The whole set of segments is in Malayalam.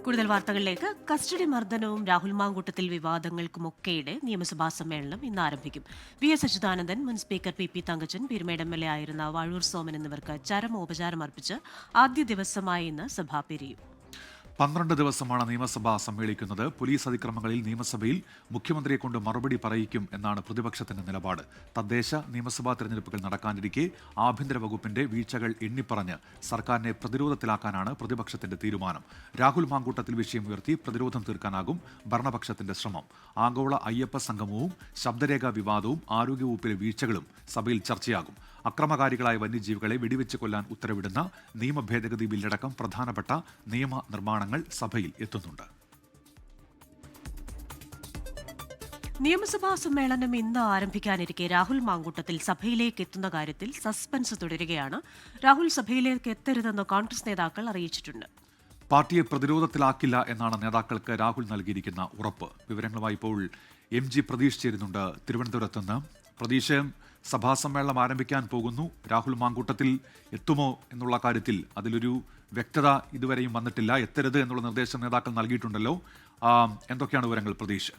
കൂടുതൽ വാർത്തകളിലേക്ക്. കസ്റ്റഡി മർദ്ദനവും രാഹുൽ മാങ്കൂട്ടത്തിൽ വിവാദങ്ങൾക്കുമൊക്കെയുടെ നിയമസഭാ സമ്മേളനം ഇന്ന് ആരംഭിക്കും. വി.എസ്. അച്യുതാനന്ദൻ, മുൻ speaker P Thankachan, Peerumade MLA ആയിരുന്ന വാഴൂർ സോമൻ എന്നിവർക്ക് ചരമോപചാരം അർപ്പിച്ച് ആദ്യ ദിവസമായ ഇന്ന് സഭ പിരിയും. 12 ദിവസമാണ് നിയമസഭ സമ്മേളിക്കുന്നത്. പോലീസ് അതിക്രമങ്ങളിൽ നിയമസഭയിൽ മുഖ്യമന്ത്രിയെ കൊണ്ട് മറുപടി പറയിക്കും എന്നാണ് പ്രതിപക്ഷത്തിന്റെ നിലപാട്. തദ്ദേശ നിയമസഭാ തെരഞ്ഞെടുപ്പുകൾ നടക്കാനിരിക്കെ ആഭ്യന്തര വകുപ്പിന്റെ വീഴ്ചകൾ എണ്ണിപ്പറഞ്ഞ് സർക്കാരിനെ പ്രതിരോധത്തിലാക്കാനാണ് പ്രതിപക്ഷത്തിന്റെ തീരുമാനം. രാഹുൽ മാങ്കൂട്ടത്തിൽ വിഷയം ഉയർത്തി പ്രതിരോധം തീർക്കാനാകും ഭരണപക്ഷത്തിന്റെ ശ്രമം. ആഗോള അയ്യപ്പ സംഗമവും ശബ്ദരേഖാ വിവാദവും ആരോഗ്യവകുപ്പിലെ വീഴ്ചകളും സഭയിൽ ചർച്ചയാകും. അക്രമകാരികളായ വന്യജീവികളെ വെടിവെച്ച് കൊല്ലാൻ ഉത്തരവിടുന്ന നിയമ ഭേദഗതി ബില്ലടക്കം പ്രധാനപ്പെട്ട നിയമ നിർമ്മാണങ്ങൾ സഭയിൽ എത്തുന്നുണ്ട്. നിയമസഭാ സമ്മേളനം ഇന്ന് ആരംഭിക്കാനിരിക്കെ രാഹുൽ മാങ്കൂട്ടത്തിൽ സഭയിലേക്ക് എത്തുന്ന കാര്യത്തിൽ സസ്പെൻസ് തുടരുകയാണ്. രാഹുൽ സഭയിലേക്ക് എത്തരുതെന്ന് കോൺഗ്രസ് നേതാക്കൾ അറിയിച്ചിട്ടുണ്ട്. പാർട്ടിയെ പ്രതിരോധത്തിലാക്കില്ല എന്നാണ് നേതാക്കൾക്ക് രാഹുൽ നൽകിയിരിക്കുന്ന ഉറപ്പ്. വിവരങ്ങളുമായി ഇപ്പോൾ MG പ്രതീഷ് ചേരുന്നുണ്ട് തിരുവനന്തപുരത്ത് നിന്ന്. പ്രതീഷ്, സഭാ സമ്മേളനം ആരംഭിക്കാൻ പോകുന്നു. രാഹുൽ മാങ്കൂട്ടത്തിൽ എത്തുമോ എന്നുള്ള കാര്യത്തിൽ അതിലൊരു വ്യക്തത ഇതുവരെയും വന്നിട്ടില്ല. എത്തരുത് എന്നുള്ള നിർദ്ദേശം നേതാക്കൾ നൽകിയിട്ടുണ്ടല്ലോ. എന്തൊക്കെയാണ് വിവരങ്ങൾ പ്രതീഷ്?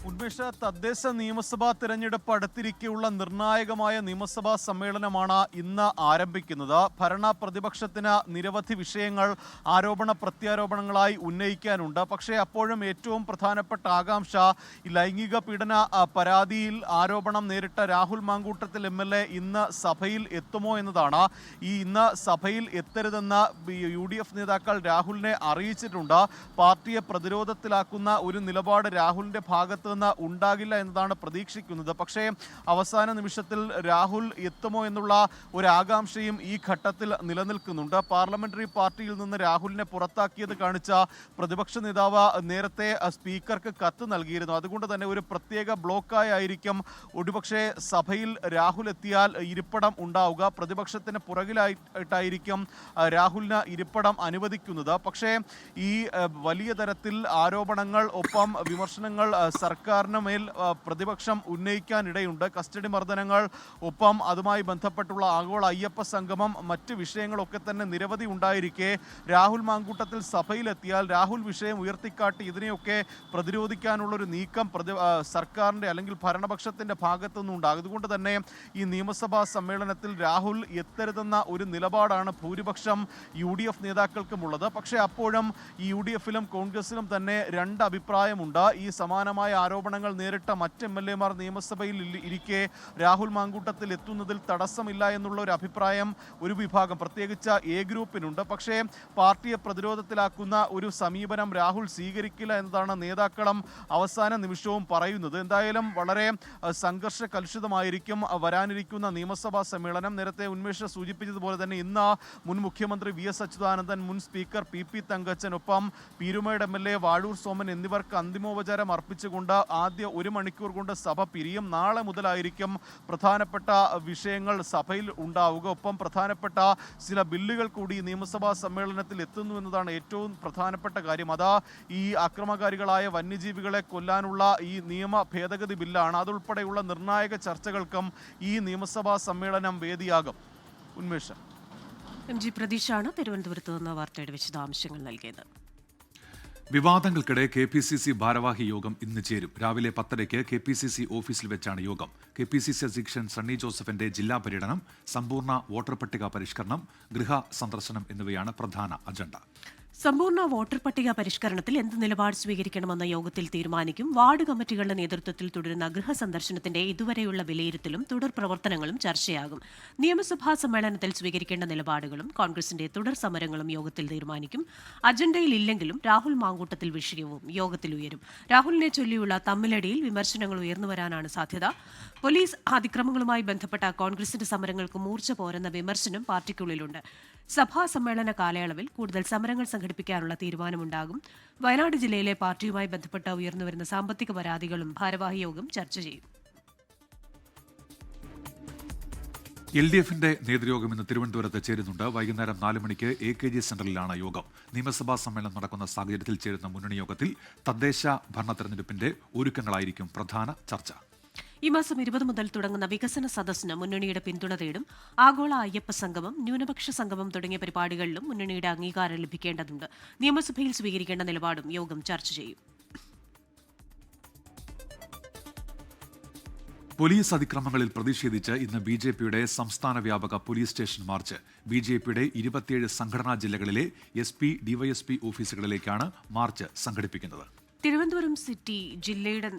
ഉന്മേഷ, തദ്ദേശ നിയമസഭാ തെരഞ്ഞെടുപ്പ് അടുത്തിരിക്കെയുള്ള നിർണായകമായ നിയമസഭാ സമ്മേളനമാണ് ഇന്ന് ആരംഭിക്കുന്നത്. ഭരണ പ്രതിപക്ഷത്തിന് നിരവധി വിഷയങ്ങൾ ആരോപണ പ്രത്യാരോപണങ്ങളായി ഉന്നയിക്കാനുണ്ട്. പക്ഷേ അപ്പോഴും ഏറ്റവും പ്രധാനപ്പെട്ട ആകാംക്ഷ ലൈംഗിക പീഡന പരാതിയിൽ ആരോപണം നേരിട്ട രാഹുൽ മാങ്കൂട്ടത്തിൽ MLA ഇന്ന് സഭയിൽ എത്തുമോ എന്നതാണ്. ഇന്ന് സഭയിൽ എത്തരുതെന്ന് UDF നേതാക്കൾ രാഹുലിനെ അറിയിച്ചിട്ടുണ്ട്. പാർട്ടിയെ പ്രതിരോധത്തിലാക്കുന്ന ഒരു നിലപാട് രാഹുലിന്റെ ഭാഗത്ത് നിന്ന് ഉണ്ടാകില്ല എന്നതാണ് പ്രതീക്ഷിക്കുന്നത്. പക്ഷേ അവസാന നിമിഷത്തിൽ രാഹുൽ എത്തുമോ എന്നുള്ള ഒരു ആകാംക്ഷയും ഈ ഘട്ടത്തിൽ നിലനിൽക്കുന്നുണ്ട്. പാർലമെന്ററി പാർട്ടിയിൽ നിന്ന് രാഹുലിനെ പുറത്താക്കിയത് കാണിച്ച പ്രതിപക്ഷ നേതാവ് നേരത്തെ സ്പീക്കർക്ക് കത്ത് നൽകിയിരുന്നു. അതുകൊണ്ട് തന്നെ ഒരു പ്രത്യേക ബ്ലോക്കായിരിക്കും ഒരുപക്ഷെ സഭയിൽ രാഹുൽ എത്തിയാൽ ഇരിപ്പിടം ഉണ്ടാവുക. പ്രതിപക്ഷത്തിന് പുറകിലായിട്ടായിരിക്കും രാഹുലിന് ഇരിപ്പിടം അനുവദിക്കുന്നത്. പക്ഷേ ഈ വലിയ തരത്തിൽ ആരോപണങ്ങൾ ഒപ്പം വിമർശനങ്ങൾ സർക്കാരിന് മേൽ പ്രതിപക്ഷം ഉന്നയിക്കാനിടയുണ്ട്. കസ്റ്റഡി മർദ്ദനങ്ങൾ, ഒപ്പം അതുമായി ബന്ധപ്പെട്ടുള്ള ആഗോള അയ്യപ്പ സംഗമം, മറ്റ് വിഷയങ്ങളൊക്കെ തന്നെ നിരവധി ഉണ്ടായിരിക്കെ രാഹുൽ മാങ്കൂട്ടത്തിൽ സഭയിലെത്തിയാൽ രാഹുൽ വിഷയം ഉയർത്തിക്കാട്ടി ഇതിനെയൊക്കെ പ്രതിരോധിക്കാനുള്ളൊരു നീക്കം സർക്കാരിൻ്റെ അല്ലെങ്കിൽ ഭരണപക്ഷത്തിൻ്റെ ഭാഗത്തുനിന്നുണ്ടാകും. അതുകൊണ്ട് തന്നെ ഈ നിയമസഭാ സമ്മേളനത്തിൽ രാഹുൽ എത്തരുതെന്ന ഒരു നിലപാടാണ് ഭൂരിപക്ഷം UDF നേതാക്കൾക്കുമുള്ളത്. പക്ഷേ അപ്പോഴും ഈ UDFിലും കോൺഗ്രസിലും തന്നെ രണ്ട് അഭിപ്രായമുണ്ട്. ഈ സമാനമായ ആരോപണങ്ങൾ നേരിട്ട മറ്റ് MLA മാർ നിയമസഭയിൽ ഇരിക്കെ രാഹുൽ മാങ്കൂട്ടത്തിൽ എത്തുന്നതിൽ തടസ്സമില്ല എന്നുള്ള ഒരു അഭിപ്രായം ഒരു വിഭാഗം, പ്രത്യേകിച്ച് A ഗ്രൂപ്പിനുണ്ട്. പക്ഷേ പാർട്ടിയെ പ്രതിരോധത്തിലാക്കുന്ന ഒരു സമീപനം രാഹുൽ സ്വീകരിക്കില്ല എന്നതാണ് നേതാക്കളും അവസാന നിമിഷവും പറയുന്നത്. എന്തായാലും വളരെ സംഘർഷ കലുഷിതമായിരിക്കും വരാനിരിക്കുന്ന നിയമസഭാ സമ്മേളനം. നേരത്തെ ഉന്മേഷ സൂചിപ്പിച്ചതുപോലെ തന്നെ ഇന്ന് മുൻ മുഖ്യമന്ത്രി VS അച്യുതാനന്ദൻ, മുൻ സ്പീക്കർ P തങ്കച്ചൻ, ഒപ്പം പീരുമേട് MLA വാഴൂർ സോമൻ എന്നിവർക്ക് അന്തിമോപചാരം അർപ്പിച്ചുകൊണ്ട് ആദ്യ 1 മണിക്കൂർ കൊണ്ട് സഭ പിരിയും. നാളെ മുതലായിരിക്കും പ്രധാനപ്പെട്ട വിഷയങ്ങൾ സഭയിൽ ഉണ്ടാവുക. ഒപ്പം പ്രധാനപ്പെട്ട ചില ബില്ലുകൾ കൂടി നിയമസഭാ സമ്മേളനത്തിൽ എത്തുന്നു എന്നതാണ് ഏറ്റവും പ്രധാനപ്പെട്ട കാര്യം. അതാ ഈ അക്രമകാരികളായ വന്യജീവികളെ കൊല്ലാനുള്ള ഈ നിയമ ഭേദഗതി ബില്ലാണ്. അതുൾപ്പെടെയുള്ള നിർണായക ചർച്ചകൾക്കും ഈ നിയമസഭാ സമ്മേളനം വേദിയാകും. ഉന്മേഷം. MG പ്രതീഷാണ് തിരുവനന്തപുരത്ത് നിന്ന് വാർത്തയുടെ വിശദാംശങ്ങൾ നൽകിയത്. വിവാദങ്ങൾക്കിടെ KPCC ഭാരവാഹി യോഗം ഇന്ന് ചേരും. രാവിലെ 10:00 KPCC ഓഫീസിൽ വെച്ചാണ് യോഗം. KPCC അധ്യക്ഷൻ സണ്ണി ജോസഫിന്റെ ജില്ലാ പര്യടനം, സമ്പൂർണ്ണ വോട്ടർ പട്ടിക പരിഷ്കരണം, ഗൃഹ സന്ദർശനം എന്നിവയാണ് പ്രധാന അജണ്ട. സമ്പൂർണ്ണ വോട്ടർ പട്ടിക പരിഷ്കരണത്തിൽ എന്ത് നിലപാട് സ്വീകരിക്കണമെന്ന യോഗത്തിൽ തീരുമാനിക്കും. വാർഡ് കമ്മിറ്റികളുടെ നേതൃത്വത്തിൽ തുടരുന്ന ഗൃഹസന്ദർശനത്തിന്റെ ഇതുവരെയുള്ള വിലയിരുത്തലും തുടർ പ്രവർത്തനങ്ങളും ചർച്ചയാകും. നിയമസഭാ സമ്മേളനത്തിൽ സ്വീകരിക്കേണ്ട നിലപാടുകളും കോൺഗ്രസിന്റെ തുടർ സമരങ്ങളും യോഗത്തിൽ തീരുമാനിക്കും. അജണ്ടയിൽ ഇല്ലെങ്കിലും രാഹുൽ മാങ്കൂട്ടത്തിൽ വിഷയവും യോഗത്തിൽ ഉയരും. രാഹുലിനെ ചൊല്ലിയുള്ള തമ്മിലടിയിൽ വിമർശനങ്ങൾ ഉയർന്നുവരാനാണ് സാധ്യത. പോലീസ് അതിക്രമങ്ങളുമായി ബന്ധപ്പെട്ട കോൺഗ്രസിന്റെ സമരങ്ങൾക്ക് മൂർച്ച പോരെന്ന വിമർശനം പാർട്ടിക്കുള്ളിലുണ്ട്. സഭാ സമ്മേളന കാലയളവിൽ കൂടുതൽ സമരങ്ങൾ സംഘടിപ്പിക്കാനുള്ള തീരുമാനമുണ്ടാകും. വയനാട് ജില്ലയിലെ പാർട്ടിയുമായി ബന്ധപ്പെട്ട് ഉയർന്നുവരുന്ന സാമ്പത്തിക പരാതികളും ഭാരവാഹി യോഗം ചർച്ച ചെയ്യും. LDFിന്റെ നേതൃയോഗം ഇന്ന് തിരുവനന്തപുരത്ത് ചേരുന്നുണ്ട്. വൈകുന്നേരം 4 മണിക്ക് AKG സെന്ററിലാണ് യോഗം. നിയമസഭാ സമ്മേളനം നടക്കുന്ന സാഹചര്യത്തിൽ ചേരുന്ന മുന്നണി യോഗത്തിൽ തദ്ദേശ ഭരണ തെരഞ്ഞെടുപ്പിന്റെ ഒരുക്കങ്ങളായിരിക്കും പ്രധാന ചർച്ച. ഈ മാസം 20 മുതൽ തുടങ്ങുന്ന വികസന സദസ്സിന് മുന്നണിയുടെ പിന്തുണ തേടും. ആഗോള അയ്യപ്പ സംഗമം, ന്യൂനപക്ഷ സംഗമം തുടങ്ങിയ പരിപാടികളിലും മുന്നണിയുടെ അംഗീകാരം ലഭിക്കേണ്ടതുണ്ട്. നിയമസഭയിൽ സ്വീകരിക്കേണ്ട നിലപാടും യോഗം ചർച്ച ചെയ്യും. പോലീസ് അതിക്രമങ്ങളിൽ പ്രതിഷേധിച്ച് ഇന്ന് ബി.ജെ.പിയുടെ സംസ്ഥാന വ്യാപക പോലീസ് സ്റ്റേഷൻ മാർച്ച്. ബി.ജെ.പിയുടെ 27 സംഘടനാ ജില്ലകളിലെ എസ്.പി, ഡിവൈഎസ്പി ഓഫീസുകളിലേക്കാണ് മാർച്ച് സംഘടിപ്പിക്കുന്നത്. തിരുവനന്തപുരം സിറ്റി ജില്ലയുടെ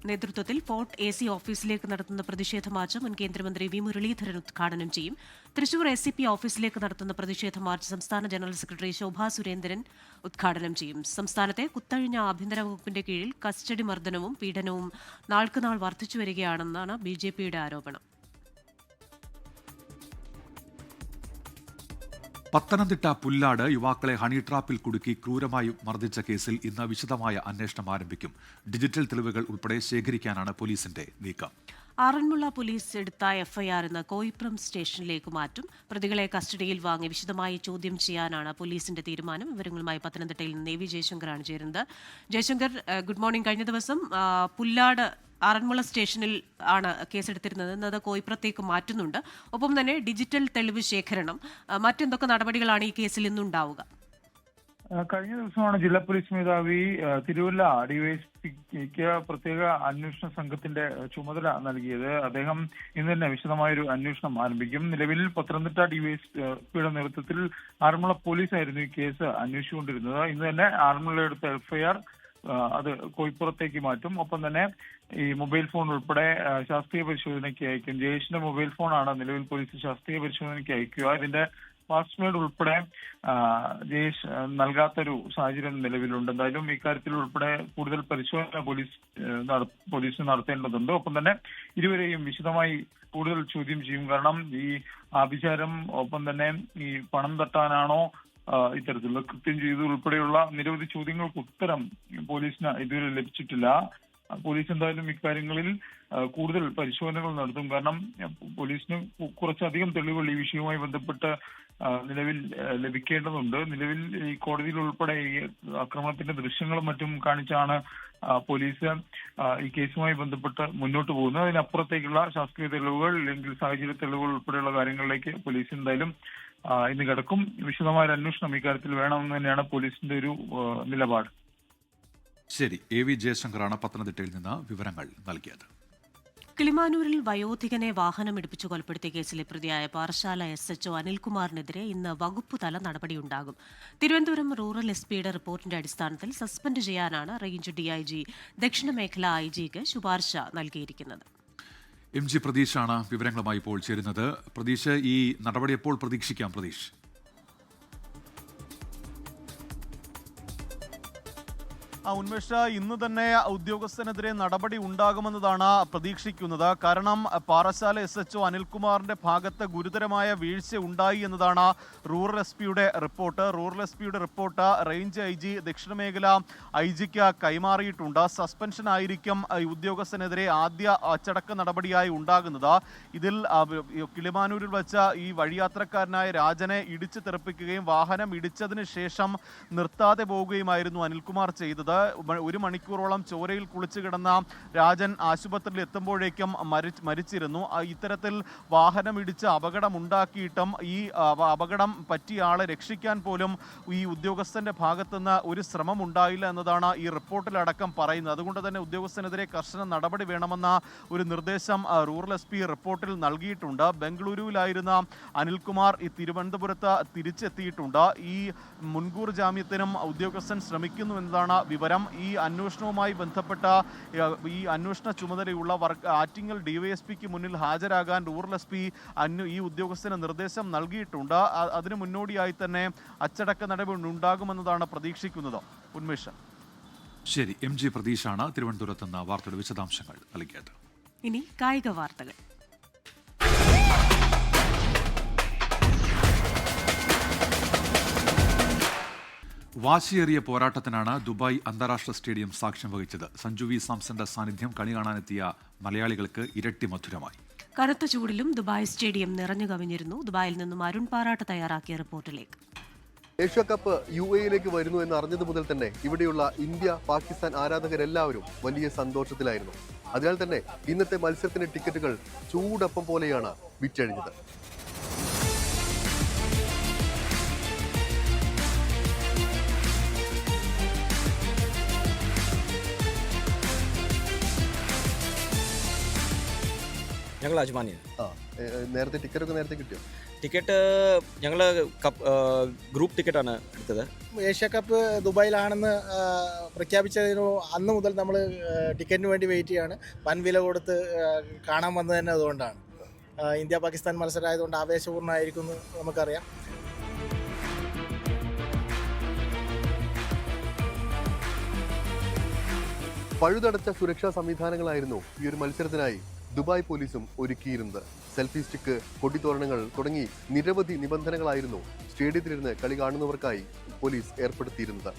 നേതൃത്വത്തിൽ ഫോർട്ട് AC ഓഫീസിലേക്ക് നടത്തുന്ന പ്രതിഷേധ മാർച്ച് മുൻ കേന്ദ്രമന്ത്രി വി മുരളീധരൻ ഉദ്ഘാടനം ചെയ്യും. തൃശൂർ SCP ഓഫീസിലേക്ക് നടത്തുന്ന പ്രതിഷേധ മാർച്ച് സംസ്ഥാന ജനറൽ സെക്രട്ടറി ശോഭാ സുരേന്ദ്രൻ ഉദ്ഘാടനം ചെയ്യും. സംസ്ഥാനത്തെ കുത്തഴിഞ്ഞ ആഭ്യന്തര വകുപ്പിന്റെ കീഴിൽ കസ്റ്റഡി മർദ്ദനവും പീഡനവും നാൾക്കുനാൾ വർദ്ധിച്ചുവരികയാണെന്നാണ് BJPയുടെ ആരോപണം. പത്തനംതിട്ട പുല്ലാട് യുവാക്കളെ ഹണി ട്രാപ്പിൽ കുടുക്കി ക്രൂരമായി മർദ്ദിച്ച കേസിൽ ഇന്ന് വിശദമായ അന്വേഷണം ആരംഭിക്കും. ഡിജിറ്റൽ തെളിവുകൾ ഉൾപ്പെടെ ശേഖരിക്കാനാണ് പോലീസിന്റെ നീക്കം. ആറന്മുള പോലീസ് എടുത്ത FIR ഇന്ന് കോയിപ്രം സ്റ്റേഷനിലേക്ക് മാറ്റും. പ്രതികളെ കസ്റ്റഡിയിൽ വാങ്ങി വിശദമായി ചോദ്യം ചെയ്യാനാണ് പോലീസിന്റെ തീരുമാനം. വിവരങ്ങളുമായി പത്തനംതിട്ടയിൽ നിന്ന് AV ജയശങ്കറാണ് ചേരുന്നത്. Jaishankar, good morning. കഴിഞ്ഞ ദിവസം പുല്ലാട് ആറന്മുള സ്റ്റേഷനിൽ ആണ് കേസെടുത്തിരുന്നത്. ഇന്നത് കോയിപ്രത്തേക്ക് മാറ്റുന്നുണ്ട്. ഒപ്പം തന്നെ ഡിജിറ്റൽ തെളിവ് ശേഖരണം, മറ്റെന്തൊക്കെ നടപടികളാണ് ഈ കേസിൽ ഇന്നുണ്ടാവുക? കഴിഞ്ഞ ദിവസമാണ് ജില്ലാ പോലീസ് മേധാവി തിരുവല്ല ഡിവൈഎസ്പിക്ക് പ്രത്യേക അന്വേഷണ സംഘത്തിന്റെ ചുമതല നൽകിയത്. അദ്ദേഹം ഇന്ന് തന്നെ വിശദമായൊരു അന്വേഷണം ആരംഭിക്കും. നിലവിൽ പത്തനംതിട്ട ഡിവൈഎസ്പിയുടെ നേതൃത്വത്തിൽ ആറന്മുള പോലീസായിരുന്നു ഈ കേസ് അന്വേഷിച്ചുകൊണ്ടിരുന്നത്. ഇന്ന് തന്നെ ആറന്മുള എടുത്ത FIR അത് കോഴിപ്പുറത്തേക്ക് മാറ്റും. ഒപ്പം തന്നെ ഈ മൊബൈൽ ഫോൺ ഉൾപ്പെടെ ശാസ്ത്രീയ പരിശോധനയ്ക്ക് അയക്കും. ജയേഷിന്റെ മൊബൈൽ ഫോണാണ് നിലവിൽ പോലീസ് ശാസ്ത്രീയ പരിശോധനയ്ക്ക് അയക്കുക. ഇതിന്റെ പാസ്വേഡ് ഉൾപ്പെടെ ജയേഷ് നൽകാത്തൊരു സാഹചര്യം നിലവിലുണ്ട്. എന്തായാലും ഇക്കാര്യത്തിൽ ഉൾപ്പെടെ കൂടുതൽ പരിശോധന പോലീസ് നടത്തേണ്ടതുണ്ട്. ഒപ്പം തന്നെ ഇരുവരെയും വിശദമായി കൂടുതൽ ചോദ്യം ചെയ്യും. കാരണം ഈ ആഭിചാരം, ഒപ്പം തന്നെ ഈ പണം തട്ടാനാണോ ഇത്തരത്തിലുള്ള കൃത്യം ചെയ്തു ഉൾപ്പെടെയുള്ള നിരവധി ചോദ്യങ്ങൾക്ക് ഉത്തരം പോലീസിന് ഇതുവരെ ലഭിച്ചിട്ടില്ല. പോലീസ് എന്തായാലും ഇക്കാര്യങ്ങളിൽ കൂടുതൽ പരിശോധനകൾ നടത്തും. കാരണം പോലീസിന് കുറച്ചധികം തെളിവുകൾ ഈ വിഷയവുമായി ബന്ധപ്പെട്ട് നിലവിൽ ലഭിക്കേണ്ടതുണ്ട്. നിലവിൽ ഈ കോടതിയിൽ ഉൾപ്പെടെ ഈ ആക്രമണത്തിന്റെ ദൃശ്യങ്ങളും മറ്റും കാണിച്ചാണ് പോലീസ് ഈ കേസുമായി ബന്ധപ്പെട്ട് മുന്നോട്ട് പോകുന്നത്. അതിനപ്പുറത്തേക്കുള്ള ശാസ്ത്രീയ തെളിവുകൾ അല്ലെങ്കിൽ സാഹചര്യ തെളിവുകൾ ഉൾപ്പെടെയുള്ള കാര്യങ്ങളിലേക്ക് പോലീസ് എന്തായാലും ഇന്ന് കിടക്കും. വിശദമായ അന്വേഷണം ഇക്കാര്യത്തിൽ വേണമെന്ന് തന്നെയാണ് പോലീസിന്റെ ഒരു നിലപാട്. ശരി, AV ജയശങ്കറാണ് പത്തനംതിട്ടയിൽ നിന്ന് വിവരങ്ങൾ നൽകിയത്. കിളിമാനൂരിൽ വയോധികനെ വാഹനമിടിപ്പിച്ചു കൊലപ്പെടുത്തിയ കേസിലെ പ്രതിയായ പാറശാല SHO അനിൽകുമാറിനെതിരെ ഇന്ന് വകുപ്പുതല നടപടിയുണ്ടാകും. തിരുവനന്തപുരം റൂറൽ SPയുടെ റിപ്പോർട്ടിന്റെ അടിസ്ഥാനത്തിൽ സസ്പെൻഡ് ചെയ്യാനാണ് റേഞ്ച് DIG ദക്ഷിണ മേഖല IGക്ക് ശുപാർശ നൽകിയിരിക്കുന്നത്. MG പ്രതീഷാണ് വിവരങ്ങളുമായി ഇപ്പോൾ ചേരുന്നത്. പ്രതീഷ്, ഈ നടപടി എപ്പോൾ പ്രതീക്ഷിക്കാം? പ്രതീഷ്, ഉന്മേഷ, ഇന്ന് തന്നെ ഉദ്യോഗസ്ഥനെതിരെ നടപടി ഉണ്ടാകുമെന്നതാണ് പ്രതീക്ഷിക്കുന്നത്. കാരണം പാറശാല SHO അനിൽകുമാറിന്റെ ഭാഗത്ത് ഗുരുതരമായ വീഴ്ച ഉണ്ടായി എന്നതാണ് റൂറൽ SPയുടെ റിപ്പോർട്ട്. റൂറൽ SPയുടെ റിപ്പോർട്ട് റേഞ്ച് IG ദക്ഷിണ മേഖല IGക്ക് കൈമാറിയിട്ടുണ്ട്. സസ്പെൻഷൻ ആയിരിക്കും ഉദ്യോഗസ്ഥനെതിരെ ആദ്യ അച്ചടക്ക നടപടിയായി ഉണ്ടാകുന്നത്. ഇതിൽ കിളിമാനൂരിൽ വെച്ച ഈ വഴിയാത്രക്കാരനായ രാജനെ ഇടിച്ചു തെറിപ്പിക്കുകയും വാഹനം ഇടിച്ചതിന് ശേഷം നിർത്താതെ പോവുകയുമായിരുന്നു അനിൽകുമാർ ചെയ്തത്. 1 മണിക്കൂറോളം ചോരയിൽ കുളിച്ചു കിടന്ന രാജൻ ആശുപത്രിയിൽ എത്തുമ്പോഴേക്കും മരിച്ചിരുന്നു. ഇത്തരത്തിൽ വാഹനം ഇടിച്ച് അപകടമുണ്ടാക്കിയിട്ടും ഈ അപകടം പറ്റിയ ആളെ രക്ഷിക്കാൻ പോലും ഈ ഉദ്യോഗസ്ഥന്റെ ഭാഗത്തുനിന്ന് ഒരു ശ്രമം ഉണ്ടായില്ല എന്നതാണ് ഈ റിപ്പോർട്ടിലടക്കം പറയുന്നത്. അതുകൊണ്ട് തന്നെ ഉദ്യോഗസ്ഥനെതിരെ കർശന നടപടി വേണമെന്ന ഒരു നിർദ്ദേശം റൂറൽ SP റിപ്പോർട്ടിൽ നൽകിയിട്ടുണ്ട്. ബംഗളൂരുവിലായിരുന്ന അനിൽകുമാർ ഈ തിരുവനന്തപുരത്ത് തിരിച്ചെത്തിയിട്ടുണ്ട്. ഈ മുൻകൂർ ജാമ്യത്തിനും ഉദ്യോഗസ്ഥൻ ശ്രമിക്കുന്നു എന്നതാണ് വിവരം. ഈ അന്വേഷണവുമായി ബന്ധപ്പെട്ട ഈ അന്വേഷണ ചുമതലയുള്ള ആറ്റിങ്ങൽ DYSPക്ക് മുന്നിൽ ഹാജരാകാൻ റൂറൽ SP ഈ ഉദ്യോഗസ്ഥന് നിർദ്ദേശം നൽകിയിട്ടുണ്ട്. അതിനു മുന്നോടിയായി തന്നെ അച്ചടക്ക നടപടി ഉണ്ടാകുമെന്നതാണ് പ്രതീക്ഷിക്കുന്നത്. ഉന്മേഷ്, ശരി. MG പ്രതീഷാണ് തിരുവനന്തപുരത്ത് നിന്ന് വാർത്തയുടെ വിശദാംശങ്ങൾ നൽകിയത്. ഇനി കായിക വാർത്തകൾ. വാശിയേറിയ പോരാട്ടത്തിനാണ് ദുബായ് അന്താരാഷ്ട്ര സ്റ്റേഡിയം സാക്ഷ്യം വഹിച്ചത്. സഞ്ജു വി സാംസന്റെ സാന്നിധ്യം കളി കാണാനെത്തിയ മലയാളികൾക്ക് ഇരട്ടി മധുരമായി. കനത്ത ചൂടിലും ദുബായ് സ്റ്റേഡിയം നിറഞ്ഞു കവിഞ്ഞിരുന്നു. ദുബായിൽ നിന്നും അരുൺ പാറാട്ട് തയ്യാറാക്കിയ റിപ്പോർട്ടിലേക്ക്. ഏഷ്യ കപ്പ് UAE-യിലേക്ക് വരുന്നു എന്ന് അറിഞ്ഞതു മുതൽ തന്നെ ഇവിടെയുള്ള ഇന്ത്യ പാകിസ്ഥാൻ ആരാധകരെല്ലാവരും വലിയ സന്തോഷത്തിലായിരുന്നു. അതിനാൽ തന്നെ ഇന്നത്തെ മത്സരത്തിന്റെ ടിക്കറ്റുകൾ ചൂടപ്പം പോലെയാണ് വിറ്റഴിഞ്ഞത്. ഞങ്ങൾ അജ്മാനിൽ. നേരത്തെ ടിക്കറ്റൊക്കെ നേരത്തെ കിട്ടിയോ? ടിക്കറ്റ് ഞങ്ങൾ ഗ്രൂപ്പ് ടിക്കറ്റാണ് എടുത്തത്. ഏഷ്യ കപ്പ് ദുബായിലാണെന്ന് പ്രഖ്യാപിച്ചതിന് അന്ന് മുതൽ നമ്മൾ ടിക്കറ്റിന് വേണ്ടി വെയിറ്റ് ചെയ്യാണ്. വൻവില കൊടുത്ത് കാണാൻ വന്നത് തന്നെ അതുകൊണ്ടാണ്. ഇന്ത്യ പാകിസ്ഥാൻ മത്സരമായതുകൊണ്ട് ആവേശപൂർണ്ണമായിരിക്കും എന്ന് നമുക്കറിയാം. പഴുതടച്ച സുരക്ഷാ സംവിധാനങ്ങളായിരുന്നു ഈ ഒരു മത്സരത്തിനായി ദുബായ് പോലീസും ഒരുക്കിയിരുന്നത്. സെൽഫി സ്റ്റിക്ക്, കൊടിത്തോരണങ്ങൾ തുടങ്ങി നിരവധി നിബന്ധനകളായിരുന്നു സ്റ്റേഡിയത്തിലിരുന്ന് കളി കാണുന്നവർക്കായി പോലീസ് ഏർപ്പെടുത്തിയിരുന്നത്.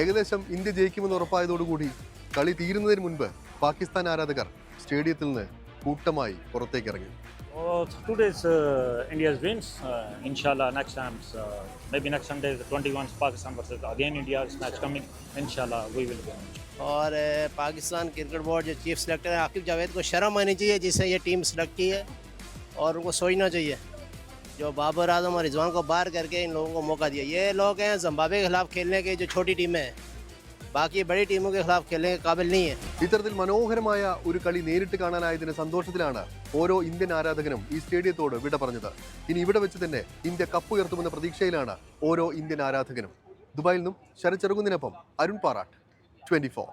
ഏകദേശം ഇന്ത്യ ജയിക്കുമെന്ന് ഉറപ്പായതോടുകൂടി കളി തീരുന്നതിന് മുൻപ് പാകിസ്ഥാൻ ആരാധകർ സ്റ്റേഡിയത്തിൽ നിന്ന് കൂട്ടമായി പുറത്തേക്കിറങ്ങി. Two days India's wins. Inshallah, next time, maybe next Sunday, the 21st Pakistan versus again India's match coming. Inshallah, we will win. और पाकिस्तान क्रिकेट बोर्ड जो चीफ सेलेक्टर है आकिब जावेद को शर्म आनी चाहिए जिससे ये टीम सेलेक्ट की है, और उनको सोचना चाहिए जो बाबर आजम और रिजवान को बाहर करके इन लोगों को मौका दिया. ये लोग हैं जिम्बाब्वे के खिलाफ खेलने के जो छोटी टीमें हैं, ബാക്കി ബഡി ടീമോं के खिलाफ खेलने के काबिल नहीं है. ഇത്തരത്തിൽ മനോഹരമായ ഒരു കളി നേരിട്ട് കാണാനായതിന്റെ സന്തോഷത്തിലാണ് ഓരോ ഇന്ത്യൻ ആരാധകനും ഈ സ്റ്റേഡിയത്തോട് വിട പറഞ്ഞത്. ഇനി ഇവിടെ വെച്ച് തന്നെ ഇന്ത്യ കപ്പ് ഉയർത്തുമെന്ന പ്രതീക്ഷയിലാണ് ഓരോ ഇന്ത്യൻ ആരാധകനും. ദുബായിൽ നിന്നും ശരത് ചെറുകുന്നിനൊപ്പം അരുൺ പാറാട്ട്, 24.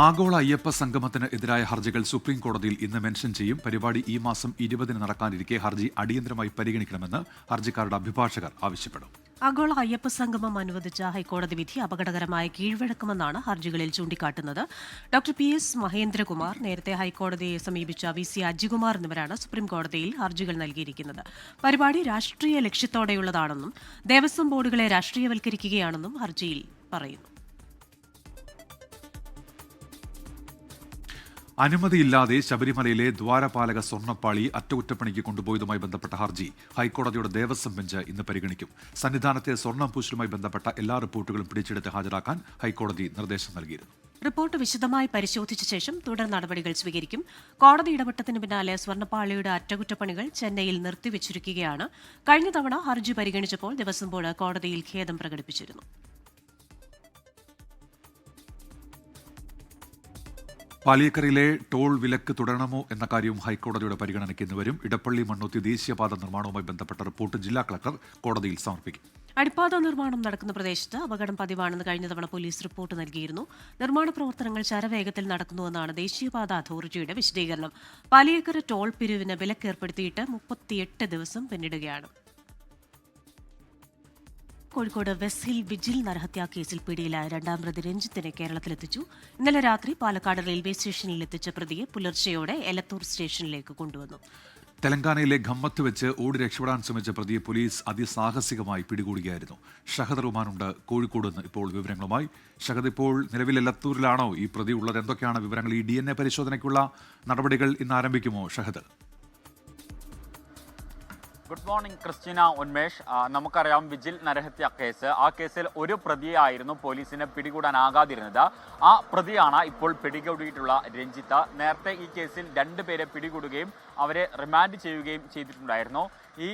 ആഗോള അയ്യപ്പ സംഗമത്തിന് എതിരായ ഹർജികൾ സുപ്രീം കോടതിയിൽ ഇന്ന് മെൻഷൻ ചെയ്യും. പരിപാടി ഈ മാസം 20 നടക്കാനിരിക്കെ ഹർജി അടിയന്തരമായി പരിഗണിക്കണമെന്ന് ഹർജിക്കാരുടെ അഭിഭാഷകർ ആവശ്യപ്പെടും. ആഗോള അയ്യപ്പ സംഗമം അനുവദിച്ച ഹൈക്കോടതി വിധി അപകടകരമായ കീഴ്വഴക്കമെന്നാണ് ഹർജികളിൽ ചൂണ്ടിക്കാട്ടുന്നത്. ഡോക്ടർ PS മഹേന്ദ്രകുമാർ, നേരത്തെ ഹൈക്കോടതിയെ സമീപിച്ച VC അജികുമാർ എന്നിവരാണ് സുപ്രീം കോടതിയിൽ ഹർജികൾ നൽകിയിരിക്കുന്നത്. പരിപാടി രാഷ്ട്രീയ ലക്ഷ്യത്തോടെയുള്ളതാണെന്നും ദേവസ്വം ബോർഡുകളെ രാഷ്ട്രീയവൽക്കരിക്കുകയാണെന്നും ഹർജിയിൽ പറയുന്നു. അനുമതിയില്ലാതെ ശബരിമലയിലെ ദ്വാരപാലക സ്വർണ്ണപ്പാളി അറ്റകുറ്റപ്പണിക്ക് കൊണ്ടുപോയതുമായി ബന്ധപ്പെട്ട ഹർജി ഹൈക്കോടതിയുടെ ദേവസ്വം ബെഞ്ച് ഇന്ന് പരിഗണിക്കും. സന്നിധാനത്തെ സ്വർണ്ണം പൂശലുമായി ബന്ധപ്പെട്ട എല്ലാ റിപ്പോർട്ടുകളും പിടിച്ചെടുത്ത് ഹാജരാക്കാൻ ഹൈക്കോടതി നിർദ്ദേശം നൽകിയിരുന്നു. റിപ്പോർട്ട് വിശദമായി പരിശോധിച്ച ശേഷം തുടർ നടപടികൾ സ്വീകരിക്കും. കോടതി ഇടപെട്ടതിന് പിന്നാലെ സ്വർണ്ണപ്പാളിയുടെ അറ്റകുറ്റപ്പണികൾ ചെന്നൈയിൽ നിർത്തിവച്ചിരിക്കുകയാണ്. കഴിഞ്ഞ തവണ ഹർജി പരിഗണിച്ചപ്പോൾ ദേവസ്വം ബോർഡ് കോടതിയിൽ ഖേദം പ്രകടിപ്പിച്ചിരുന്നു. പാലിയക്കരയിലെ ടോൾ വിലക്ക് തുടരണമോ എന്ന കാര്യവും ഹൈക്കോടതിയുടെ പരിഗണനയ്ക്ക് ഇന്ന് വരും. ഇടപ്പള്ളി മണ്ണുത്തി ദേശീയപാത നിർമ്മാണവുമായി ബന്ധപ്പെട്ട റിപ്പോർട്ട് ജില്ലാ കളക്ടർ കോടതിയിൽ സമർപ്പിക്കും. അടിപ്പാത നിർമ്മാണം നടക്കുന്ന പ്രദേശത്ത് അപകടം പതിവാണെന്ന് കഴിഞ്ഞ തവണ പോലീസ് റിപ്പോർട്ട് നൽകിയിരുന്നു. നിർമ്മാണ പ്രവർത്തനങ്ങൾ ശരവേഗത്തിൽ നടക്കുന്നുവെന്നാണ് ദേശീയപാത അതോറിറ്റിയുടെ വിശദീകരണം. പാലിയേക്കര ടോൾ പിരിവിന് വിലക്കേർപ്പെടുത്തിയിട്ട് 38 ദിവസം പിന്നിടുകയാണ്. കോഴിക്കോട് വെസ്റ്റ് ഹിൽ വിജിൽ നരഹത്യാ കേസിൽ പിടിയിലായ 2ാം പ്രതി രഞ്ജിത്തിനെ കേരളത്തിലെത്തിച്ചു. ഇന്നലെ രാത്രി പാലക്കാട് റെയിൽവേ സ്റ്റേഷനിൽ എത്തിച്ച പ്രതിയെ പുലർച്ചെയോടെ എലത്തൂർ സ്റ്റേഷനിലേക്ക് കൊണ്ടുവന്നു. തെലങ്കാനയിലെ ഖമ്മത്ത് വെച്ച് ഓടി രക്ഷപ്പെടാൻ ശ്രമിച്ച പ്രതിയെ പോലീസ് അതിസാഹസികമായി പിടികൂടുകയായിരുന്നു. ഷഹദ് റുമാനുണ്ട് കോഴിക്കോട് നിന്ന് ഇപ്പോൾ വിവരങ്ങളുമായി. ഷഹദ്, ഇപ്പോൾ നിലവിൽ എലത്തൂരിലാണോ ഈ പ്രതി ഉള്ളത്? എന്തൊക്കെയാണ് വിവരങ്ങൾ? ഈ DNA പരിശോധനയ്ക്കുള്ള നടപടികൾ ഇന്ന് ആരംഭിക്കുമോ Shahad? Good morning Christina, Unmesh. നമുക്കറിയാം വിജിൽ നരഹത്യ കേസ്. ആ കേസിൽ ഒരു പ്രതിയായിരുന്നു പോലീസിന് പിടികൂടാനാകാതിരുന്നത്. ആ പ്രതിയാണ് ഇപ്പോൾ പിടികൂടിയിട്ടുള്ള രഞ്ജിത്ത്. നേരത്തെ ഈ കേസിൽ 2 പേരെ പിടികൂടുകയും അവരെ റിമാൻഡ് ചെയ്യുകയും ചെയ്തിട്ടുണ്ടായിരുന്നു. ഈ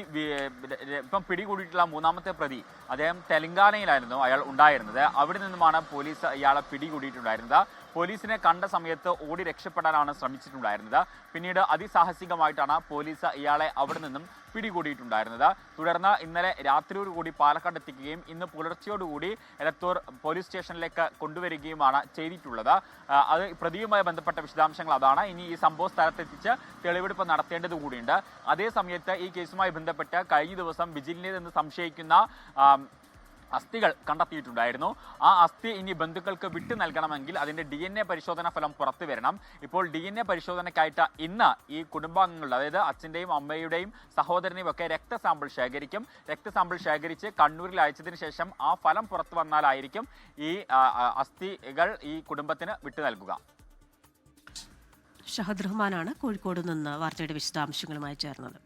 ഇപ്പം പിടികൂടിയിട്ടുള്ള 3ാമത്തെ പ്രതി അദ്ദേഹം തെലങ്കാനയിലായിരുന്നു അയാൾ ഉണ്ടായിരുന്നത്. അവിടെ നിന്നുമാണ് പോലീസ് ഇയാളെ പിടികൂടിയിട്ടുണ്ടായിരുന്നത്. പോലീസിനെ കണ്ട സമയത്ത് ഓടി രക്ഷപ്പെടാനാണ് ശ്രമിച്ചിട്ടുണ്ടായിരുന്നത്. പിന്നീട് അതിസാഹസികമായിട്ടാണ് പോലീസ് ഇയാളെ അവിടെ നിന്നും പിടികൂടിയിട്ടുണ്ടായിരുന്നത്. തുടർന്ന് ഇന്നലെ രാത്രിയോടുകൂടി പാലക്കാട് എത്തിക്കുകയും ഇന്ന് പുലർച്ചയോടുകൂടി എലത്തൂർ പോലീസ് സ്റ്റേഷനിലേക്ക് കൊണ്ടുവരികയുമാണ് ചെയ്തിട്ടുള്ളത്. അത് പ്രതിയുമായി ബന്ധപ്പെട്ട വിശദാംശങ്ങൾ അതാണ്. ഇനി ഈ സംഭവ സ്ഥലത്തെത്തിച്ച് തെളിവെടുപ്പ് നടത്തേണ്ടത് കൂടിയുണ്ട്. അതേ സമയത്ത് ഈ കേസുമായി ബന്ധപ്പെട്ട് കഴിഞ്ഞ ദിവസം വിജിലിൻ്റെതെന്ന് സംശയിക്കുന്ന അസ്ഥികൾ കണ്ടെത്തിയിട്ടുണ്ടായിരുന്നു. ആ അസ്ഥി ഇനി ബന്ധുക്കൾക്ക് വിട്ടു നൽകണമെങ്കിൽ അതിൻ്റെ DNA പരിശോധനാ ഫലം പുറത്തു വരണം. ഇപ്പോൾ DNA പരിശോധനയ്ക്കായിട്ട് ഇന്ന് ഈ കുടുംബാംഗങ്ങളുടെ, അതായത് അച്ഛൻ്റെയും അമ്മയുടെയും സഹോദരനെയും ഒക്കെ രക്തസാമ്പിൾ ശേഖരിക്കും. രക്തസാമ്പിൾ ശേഖരിച്ച് കണ്ണൂരിൽ അയച്ചതിന് ശേഷം ആ ഫലം പുറത്തു വന്നാലായിരിക്കും ഈ അസ്ഥികൾ ഈ കുടുംബത്തിന് വിട്ടു നൽകുക. ഷഹദ് റഹ്മാനാണ് കോഴിക്കോട് നിന്ന് വാർത്തയുടെ വിശദാംശങ്ങളുമായി ചേർന്നത്.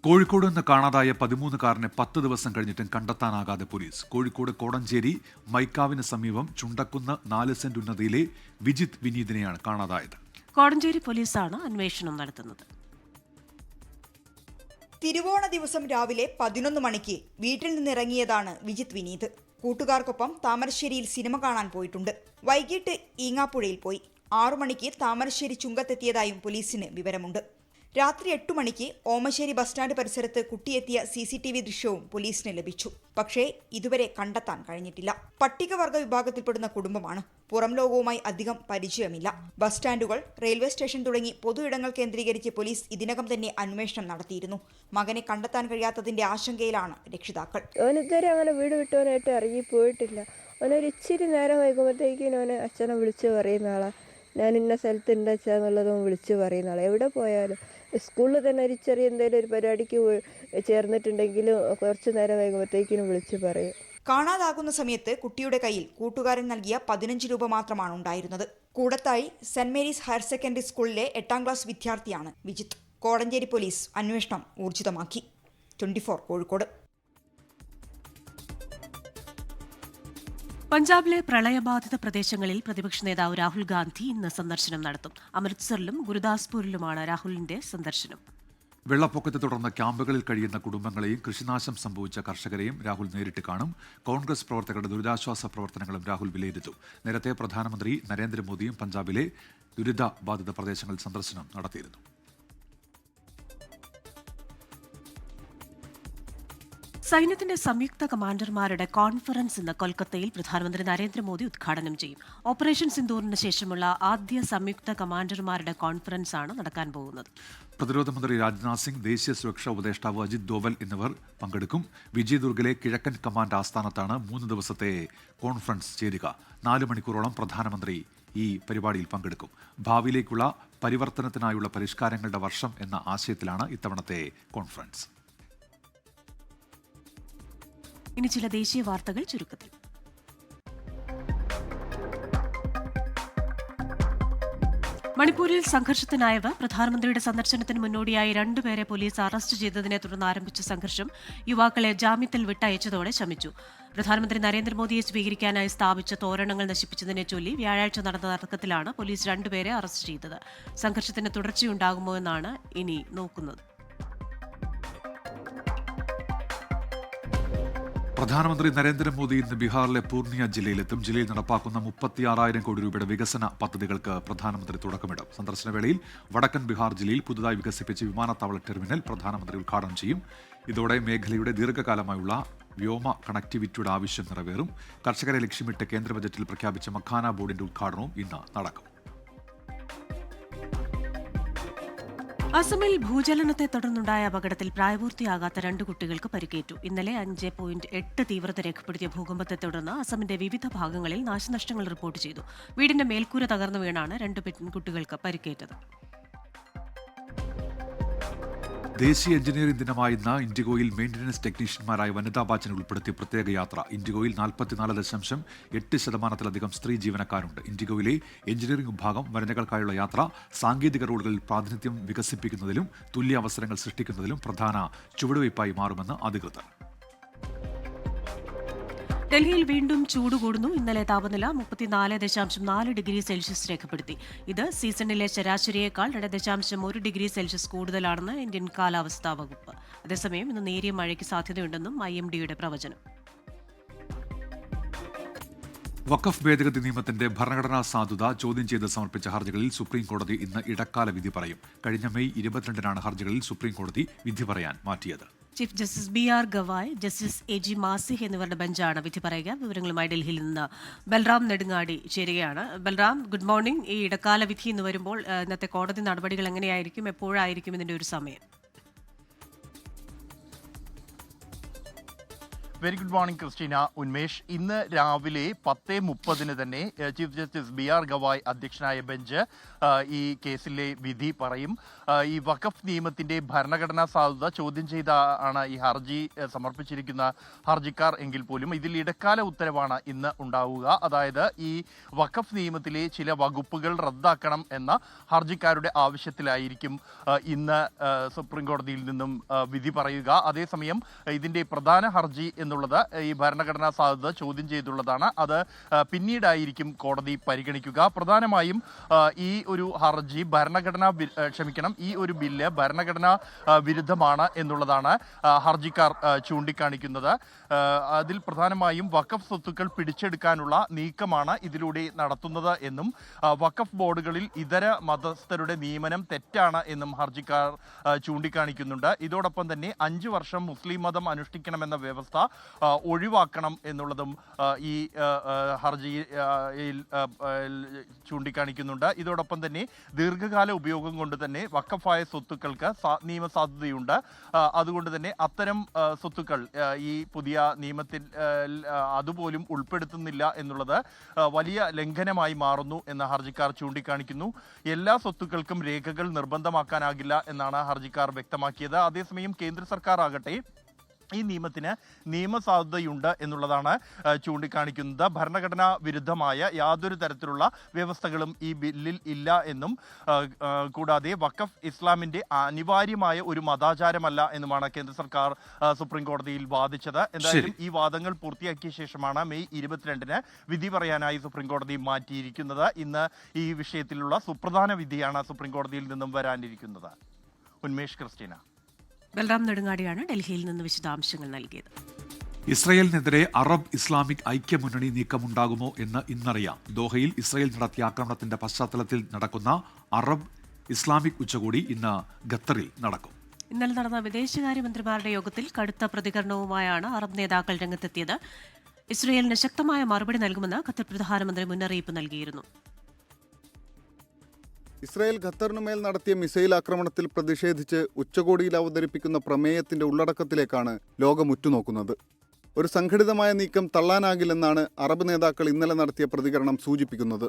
കോഴിക്കോട് നിന്ന് കാണാതായ 13-കാരനെ 10 ദിവസം കഴിഞ്ഞിട്ടും കണ്ടെത്താനാകാതെ പോലീസ്. കോഴിക്കോട് കോടഞ്ചേരി മൈക്കാവിന് സമീപം ചുണ്ടക്കുന്ന് 4 സെന്റ് ഉന്നതിയിലെ വിജിത് വിനീതിനെയാണ് കാണാതായത്. കോടഞ്ചേരി പോലീസാണ് അന്വേഷണം നടത്തുന്നത്. തിരുവോണ ദിവസം രാവിലെ 11 മണിക്ക് വീട്ടിൽ നിന്നിറങ്ങിയതാണ് വിജിത് വിനീത്. കൂട്ടുകാർക്കൊപ്പം താമരശ്ശേരിയിൽ സിനിമ കാണാൻ പോയിട്ടുണ്ട്. വൈകിട്ട് ഈങ്ങാപ്പുഴയിൽ പോയി. 6 മണിക്ക് താമരശ്ശേരി ചുങ്കത്തെത്തിയതായും പോലീസിന് വിവരമുണ്ട്. രാത്രി 8 മണിക്ക് ഓമശ്ശേരി ബസ് സ്റ്റാൻഡ് പരിസരത്ത് കുട്ടിയെത്തിയ CCTV ദൃശ്യവും പോലീസിന് ലഭിച്ചു. പക്ഷേ ഇതുവരെ കണ്ടെത്താൻ കഴിഞ്ഞിട്ടില്ല. പട്ടികവർഗ വിഭാഗത്തിൽപ്പെടുന്ന കുടുംബമാണ്. പുറം ലോകവുമായി അധികം പരിചയമില്ല. ബസ് സ്റ്റാൻഡുകൾ, റെയിൽവേ സ്റ്റേഷൻ തുടങ്ങി പൊതു ഇടങ്ങൾ കേന്ദ്രീകരിച്ച് പോലീസ് ഇതിനകം തന്നെ അന്വേഷണം നടത്തിയിരുന്നു. മകനെ കണ്ടെത്താൻ കഴിയാത്തതിന്റെ ആശങ്കയിലാണ് രക്ഷിതാക്കൾ. അവനിതുവരെ അങ്ങനെ വീട് വിട്ടവനായിട്ട് ഇറങ്ങി പോയിട്ടില്ല. അവനൊരു ഇച്ചിരി നേരം വൈകുമ്പോഴത്തേക്കും അവന് അച്ഛനെ വിളിച്ച് പറയുന്ന ആളാ. ഞാൻ ഇന്ന സ്ഥലത്ത് ഉണ്ട് അച്ഛന്നുള്ളതും വിളിച്ച് പറയുന്ന ആളാണ്. എവിടെ പോയാലും സ്കൂളിൽ തന്നെ ഒരു ചെറിയ എന്തെങ്കിലും ഒരു പരിപാടിക്ക് ചേർന്നിട്ടുണ്ടെങ്കിലും കുറച്ച് നേരം വൈകുമ്പോഴത്തേക്കിനും വിളിച്ച് പറയും. കാണാതാകുന്ന സമയത്ത് കുട്ടിയുടെ കയ്യിൽ കൂട്ടുകാരൻ നൽകിയ 15 രൂപ മാത്രമാണ് ഉണ്ടായിരുന്നത്. Koodathai Saint Mary's higher secondary സ്കൂളിലെ 8ാം ക്ലാസ് വിദ്യാർത്ഥിയാണ് വിജിത്ത്. കോടഞ്ചേരി പോലീസ് അന്വേഷണം ഊർജിതമാക്കി. 24 കോഴിക്കോട്. പഞ്ചാബിലെ പ്രളയബാധിത പ്രദേശങ്ങളിൽ പ്രതിപക്ഷ നേതാവ് രാഹുൽ ഗാന്ധി ഇന്ന് സന്ദർശനം നടത്തും. അമൃത്സറിലും ഗുരുദാസ്പൂരിലുമാണ് രാഹുലിന്റെ സന്ദർശനം. വെള്ളപ്പൊക്കത്തെ തുടർന്ന് ക്യാമ്പുകളിൽ കഴിയുന്ന കുടുംബങ്ങളെയും കൃഷിനാശം സംഭവിച്ച കർഷകരെയും രാഹുൽ നേരിട്ട് കാണും. കോൺഗ്രസ് പ്രവർത്തകരുടെ ദുരിതാശ്വാസ പ്രവർത്തനങ്ങളും രാഹുൽ വിലയിരുത്തും. നേരത്തെ പ്രധാനമന്ത്രി നരേന്ദ്രമോദിയും പഞ്ചാബിലെ ദുരിതബാധിത പ്രദേശങ്ങളിൽ സന്ദർശനം നടത്തിയിരുന്നു. സൈന്യത്തിന്റെ സംയുക്ത കമാൻഡർമാരുടെ കോൺഫറൻസ് ഇന്ന് കൊൽക്കത്തയിൽ പ്രധാനമന്ത്രി നരേന്ദ്രമോദി ഉദ്ഘാടനം ചെയ്യും. ഓപ്പറേഷൻ സിന്ദൂറിന് ശേഷമുള്ള ആദ്യ സംയുക്ത കമാൻഡർമാരുടെ കോൺഫറൻസാണ് നടക്കാൻ പോകുന്നത്. പ്രതിരോധ മന്ത്രി രാജ്നാഥ് സിംഗ്, ദേശീയ സുരക്ഷാ ഉപദേഷ്ടാവ് അജിത് ദോവൽ എന്നിവർ പങ്കെടുക്കും. വിജയദുർഗിലെ കിഴക്കൻ കമാൻഡ് ആസ്ഥാനത്താണ് 3 ദിവസത്തെ കോൺഫറൻസ് ചേരുക. 4 മണിക്കൂറോളം പ്രധാനമന്ത്രി ഈ പരിപാടിയിൽ പങ്കെടുക്കും. ഭാവിയിലേക്കുള്ള പരിവർത്തനത്തിനായുള്ള പരിഷ്കാരങ്ങളുടെ വർഷം എന്ന ആശയത്തിലാണ് ഇത്തവണത്തെ കോൺഫറൻസ്. ഇനി ചില ദേശീയ വാർത്തകൾ ചുരുക്കത്തിൽ. മണിപ്പൂരിൽ സംഘർഷത്തിനായവർ പ്രധാനമന്ത്രിയുടെ സന്ദർശനത്തിന് മുന്നോടിയായി 2 പേരെ പോലീസ് അറസ്റ്റ് ചെയ്തതിനെ തുടർന്ന് ആരംഭിച്ച സംഘർഷം യുവാക്കളെ ജാമ്യത്തിൽ വിട്ടയച്ചതോടെ ശമിച്ചു. പ്രധാനമന്ത്രി നരേന്ദ്രമോദിയെ സ്വീകരിക്കാനായി സ്ഥാപിച്ച തോരണങ്ങൾ നശിപ്പിച്ചതിനെ ചൊല്ലി വ്യാഴാഴ്ച നടന്ന തർക്കത്തിലാണ് പോലീസ് 2 പേരെ അറസ്റ്റ് ചെയ്തത്. സംഘർഷത്തിന് തുടർച്ചയുണ്ടാകുമോ എന്നാണ് ഇനി നോക്കുന്നത്. പ്രധാനമന്ത്രി നരേന്ദ്രമോദി ഇന്ന് ബീഹാറിലെ പൂർണിയ ജില്ലയിലെത്തും. ജില്ലയിൽ നടപ്പാക്കുന്ന 36,000 കോടി രൂപയുടെ വികസന പദ്ധതികൾക്ക് പ്രധാനമന്ത്രി തുടക്കമിടും. സന്ദർശന വേളയിൽ വടക്കൻ ബീഹാർ ജില്ലയിൽ പുതുതായി വികസിപ്പിച്ച വിമാനത്താവള ടെർമിനൽ പ്രധാനമന്ത്രി ഉദ്ഘാടനം ചെയ്യും. ഇതോടെ മേഖലയുടെ ദീർഘകാലമായുള്ള വ്യോമ കണക്ടിവിറ്റിയുടെ ആവശ്യം നിറവേറും. കർഷകരെ ലക്ഷ്യമിട്ട് കേന്ദ്ര ബജറ്റിൽ പ്രഖ്യാപിച്ച മഖാന ബോർഡിന്റെ ഉദ്ഘാടനവും ഇന്ന് നടക്കും. അസമിൽ ഭൂചലനത്തെ തുടർന്നുണ്ടായ അപകടത്തിൽ പ്രായപൂർത്തിയാകാത്ത 2 കുട്ടികൾക്ക് പരിക്കേറ്റു. ഇന്നലെ 5.8 തീവ്രത രേഖപ്പെടുത്തിയ ഭൂകമ്പത്തെ തുടർന്ന് അസമിന്റെ വിവിധ ഭാഗങ്ങളിൽ നാശനഷ്ടങ്ങൾ റിപ്പോർട്ട് ചെയ്തു. വീടിന്റെ മേൽക്കൂര തകർന്നു വീണാണ് 2 പെൺകുട്ടികൾക്ക് പരിക്കേറ്റത്. ദേശീയ എഞ്ചിനീയറിംഗ് ദിനമായ ഇന്ന് ഇൻഡിഗോയിൽ മെയിൻ്റനൻസ് ടെക്നീഷ്യന്മാരായ വനിതാ ബാച്ചിനെ ഉൾപ്പെടുത്തി പ്രത്യേക യാത്ര. ഇൻഡിഗോയിൽ 44.8% സ്ത്രീ ജീവനക്കാരുണ്ട്. ഇൻഡിഗോയിലെ എഞ്ചിനീയറിംഗ് വിഭാഗം വനിതകൾക്കായുള്ള യാത്ര സാങ്കേതിക റോളുകളിൽ പ്രാതിനിധ്യം വികസിപ്പിക്കുന്നതിലും തുല്യ അവസരങ്ങൾ സൃഷ്ടിക്കുന്നതിലും പ്രധാന ചുവടുവയ്പായി മാറുമെന്ന് അധികൃതർ. ഡൽഹിയിൽ വീണ്ടും ചൂട് കൂടുന്നു. ഇന്നലെ താപനില 34.4 ഡിഗ്രി സെൽഷ്യസ് രേഖപ്പെടുത്തി. ഇത് സീസണിലെ ശരാശരിയേക്കാൾ 2.1 ഡിഗ്രി സെൽഷ്യസ് കൂടുതലാണെന്ന് ഇന്ത്യൻ കാലാവസ്ഥാ വകുപ്പ്. അതേസമയം ഇന്ന് നേരിയ മഴയ്ക്ക് സാധ്യതയുണ്ടെന്നും IMDയുടെ പ്രവചനം. വഖഫ് ഭേദഗതി നിയമത്തിന്റെ ഭരണഘടനാ സാധുത ചോദ്യം ചെയ്ത് സമർപ്പിച്ച ഹർജികളിൽ സുപ്രീംകോടതി ഇന്ന് ഇടക്കാല വിധി പറയും. കഴിഞ്ഞ മെയ് 22-നാണ് ഹർജികളിൽ സുപ്രീംകോടതി വിധി പറയാൻ മാറ്റിയത്. Chief justice BR Gavai, justice AG Masih എന്നിവരുടെ ബെഞ്ചാണ് വിധി പറയുക. വിവരങ്ങളുമായി ഡൽഹിയിൽ നിന്ന് ബൽറാം നെടുങ്ങാടി ചേരുകയാണ്. Balram, good morning. ഈ ഇടക്കാല വിധി എന്ന് വരുമ്പോൾ ഇന്നത്തെ കോടതി നടപടികൾ എങ്ങനെയായിരിക്കും, എപ്പോഴായിരിക്കും ഇതിന്റെ ഒരു സമയം? Very good morning Christina. Unmesh, ഇന്ന് രാവിലെ 10:30 തന്നെ ചീഫ് ജസ്റ്റിസ് BR ഗവായ് അധ്യക്ഷനായ ബെഞ്ച് ഈ കേസിലെ വിധി പറയും. ഈ വഖഫ് നിയമത്തിന്റെ ഭരണഘടനാ സാധുത ചോദ്യം ചെയ്താണ് ഈ ഹർജി സമർപ്പിച്ചിരിക്കുന്ന ഹർജിക്കാർ എങ്കിൽ പോലും ഇതിൽ ഇടക്കാല ഉത്തരവാണ് ഇന്ന് ഉണ്ടാവുക. അതായത് ഈ വഖഫ് നിയമത്തിലെ ചില വകുപ്പുകൾ റദ്ദാക്കണം എന്ന ഹർജിക്കാരുടെ ആവശ്യത്തിലായിരിക്കും ഇന്ന് സുപ്രീം കോടതിയിൽ നിന്നും വിധി പറയുക. അതേസമയം ഇതിന്റെ പ്രധാന ഹർജി എന്നുള്ളത് ഈ ഭരണഘടനാ സാധുത ചോദ്യം ചെയ്തുള്ളതാണ്. അത് പിന്നീടായിരിക്കും കോടതി പരിഗണിക്കുക. പ്രധാനമായും ഈ ഒരു ഹർജി ഈ ഒരു ബില്ല് ഭരണഘടനാ വിരുദ്ധമാണ് എന്നുള്ളതാണ് ഹർജിക്കാർ ചൂണ്ടിക്കാണിക്കുന്നത്. അതിൽ പ്രധാനമായും വഖഫ് സ്വത്തുക്കൾ പിടിച്ചെടുക്കാനുള്ള നീക്കമാണ് ഇതിലൂടെ നടത്തുന്നത് എന്നും വഖഫ് ബോർഡുകളിൽ ഇതര മതസ്ഥരുടെ നിയമനം തെറ്റാണ് എന്നും ഹർജിക്കാർ ചൂണ്ടിക്കാണിക്കുന്നുണ്ട്. ഇതോടൊപ്പം തന്നെ 5 വർഷം മുസ്ലിം മതം അനുഷ്ഠിക്കണമെന്ന വ്യവസ്ഥ ഒഴിവാക്കണം എന്നുള്ളതും ഈ ഹർജിയിൽ ചൂണ്ടിക്കാണിക്കുന്നുണ്ട്. ഇതോടൊപ്പം തന്നെ ദീർഘകാല ഉപയോഗം കൊണ്ട് തന്നെ വഖഫായ സ്വത്തുക്കൾക്ക് നിയമസാധുതയുണ്ട്. അതുകൊണ്ട് തന്നെ അത്തരം സ്വത്തുക്കൾ ഈ പുതിയ നിയമത്തിൽ അതുപോലും ഉൾപ്പെടുത്തുന്നില്ല എന്നുള്ളത് വലിയ ലംഘനമായി മാറുന്നു എന്ന് ഹർജിക്കാർ ചൂണ്ടിക്കാണിക്കുന്നു. എല്ലാ സ്വത്തുക്കൾക്കും രേഖകൾ നിർബന്ധമാക്കാനാകില്ല എന്നാണ് ഹർജിക്കാർ വ്യക്തമാക്കിയത്. അതേസമയം കേന്ദ്ര സർക്കാർ ആകട്ടെ ഈ നിയമത്തിന് നിയമസാധുതയുണ്ട് എന്നുള്ളതാണ് ചൂണ്ടിക്കാണിക്കുന്നത്. ഭരണഘടനാ വിരുദ്ധമായ യാതൊരു തരത്തിലുള്ള വ്യവസ്ഥകളും ഈ ബില്ലിൽ ഇല്ല എന്നും കൂടാതെ വഖഫ് ഇസ്ലാമിന്റെ അനിവാര്യമായ ഒരു മതാചാരമല്ല എന്നുമാണ് കേന്ദ്ര സർക്കാർ സുപ്രീം കോടതിയിൽ വാദിച്ചത്. എന്തായാലും ഈ വാദങ്ങൾ പൂർത്തിയാക്കിയ ശേഷമാണ് മെയ് 22-ന് വിധി പറയാനായി സുപ്രീം കോടതി മാറ്റിയിരിക്കുന്നത്. ഇന്ന് ഈ വിഷയത്തിലുള്ള സുപ്രധാന വിധിയാണ് സുപ്രീം കോടതിയിൽ നിന്നും വരാനിരിക്കുന്നത്. ഉന്മേഷ്, ക്രിസ്റ്റീന. ബൽറാം നെടുങ്ങാടിയാണ് ഡൽഹിയിൽ നിന്ന് വിശദാംശങ്ങൾ നൽകിയത്. ഇസ്രയേലിനെതിരെ അറബ് ഇസ്ലാമിക് ഐക്യമുന്നണി നീക്കമുണ്ടാകുമോ എന്ന് ഇന്നറിയാം. ദോഹയിൽ ഇസ്രയേൽ നടത്തിയ ആക്രമണത്തിന്റെ പശ്ചാത്തലത്തിൽ നടക്കുന്ന അറബ് ഇസ്ലാമിക് ഉച്ചകോടി ഇന്ന് ഖത്തറിൽ നടക്കും. ഇന്നലെ നടന്ന വിദേശകാര്യമന്ത്രിമാരുടെ യോഗത്തിൽ കടുത്ത പ്രതികരണവുമായാണ് അറബ് നേതാക്കൾ രംഗത്തെത്തിയത്. ഇസ്രയേലിന് ശക്തമായ മറുപടി നൽകുമെന്ന് ഖത്തർ പ്രധാനമന്ത്രി മുന്നറിയിപ്പ് നൽകിയിരുന്നു. ഇസ്രായേൽ ഖത്തറിനുമേൽ നടത്തിയ മിസൈൽ ആക്രമണത്തിൽ പ്രതിഷേധിച്ച് ഉച്ചകോടിയിൽ അവതരിപ്പിക്കുന്ന പ്രമേയത്തിന്റെ ഉള്ളടക്കത്തിലേക്കാണ് ലോകം ഉറ്റുനോക്കുന്നത്. ഒരു സംഘടിതമായ നീക്കം തള്ളാനാകില്ലെന്നാണ് അറബ് നേതാക്കൾ ഇന്നലെ നടത്തിയ പ്രതികരണം സൂചിപ്പിക്കുന്നത്.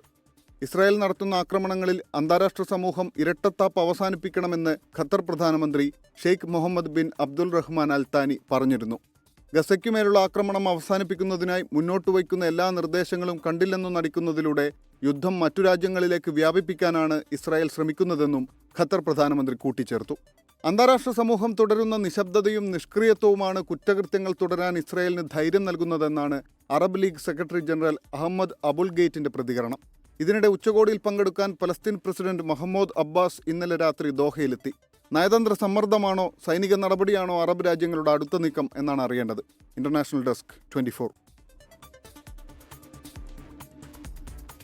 ഇസ്രായേൽ നടത്തുന്ന ആക്രമണങ്ങളിൽ അന്താരാഷ്ട്ര സമൂഹം ഇരട്ടത്താപ്പ് അവസാനിപ്പിക്കണമെന്ന് ഖത്തർ പ്രധാനമന്ത്രി Sheikh Mohammed bin Abdul Rahman അൽ താനി പറഞ്ഞിരുന്നു. ഗസയ്ക്കുമേലുള്ള ആക്രമണം അവസാനിപ്പിക്കുന്നതിനായി മുന്നോട്ട് വയ്ക്കുന്ന എല്ലാ നിർദ്ദേശങ്ങളും കണ്ടില്ലെന്നു നടിക്കുന്നതിലൂടെ യുദ്ധം മറ്റു രാജ്യങ്ങളിലേക്ക് വ്യാപിപ്പിക്കാനാണ് ഇസ്രായേൽ ശ്രമിക്കുന്നതെന്നും ഖത്തർ പ്രധാനമന്ത്രി കൂട്ടിച്ചേർത്തു. അന്താരാഷ്ട്ര സമൂഹം തുടരുന്ന നിശബ്ദതയും നിഷ്ക്രിയത്വവുമാണ് കുറ്റകൃത്യങ്ങൾ തുടരാൻ ഇസ്രായേലിന് ധൈര്യം നൽകുന്നതെന്നാണ് Arab League secretary general Ahmed Abul ഗെയ്റ്റിന്റെ പ്രതികരണം. ഇതിനിടെ ഉച്ചകോടിയിൽ പങ്കെടുക്കാൻ പലസ്തീൻ പ്രസിഡന്റ് മഹമ്മൂദ് അബ്ബാസ് ഇന്നലെ രാത്രി ദോഹയിലെത്തി. നയതന്ത്ര സമ്മർദ്ദമാണോ സൈനിക നടപടിയാണോ അറബ് രാജ്യങ്ങളുടെ അടുത്ത നീക്കം എന്നാണ് അറിയേണ്ടത്. International desk 24.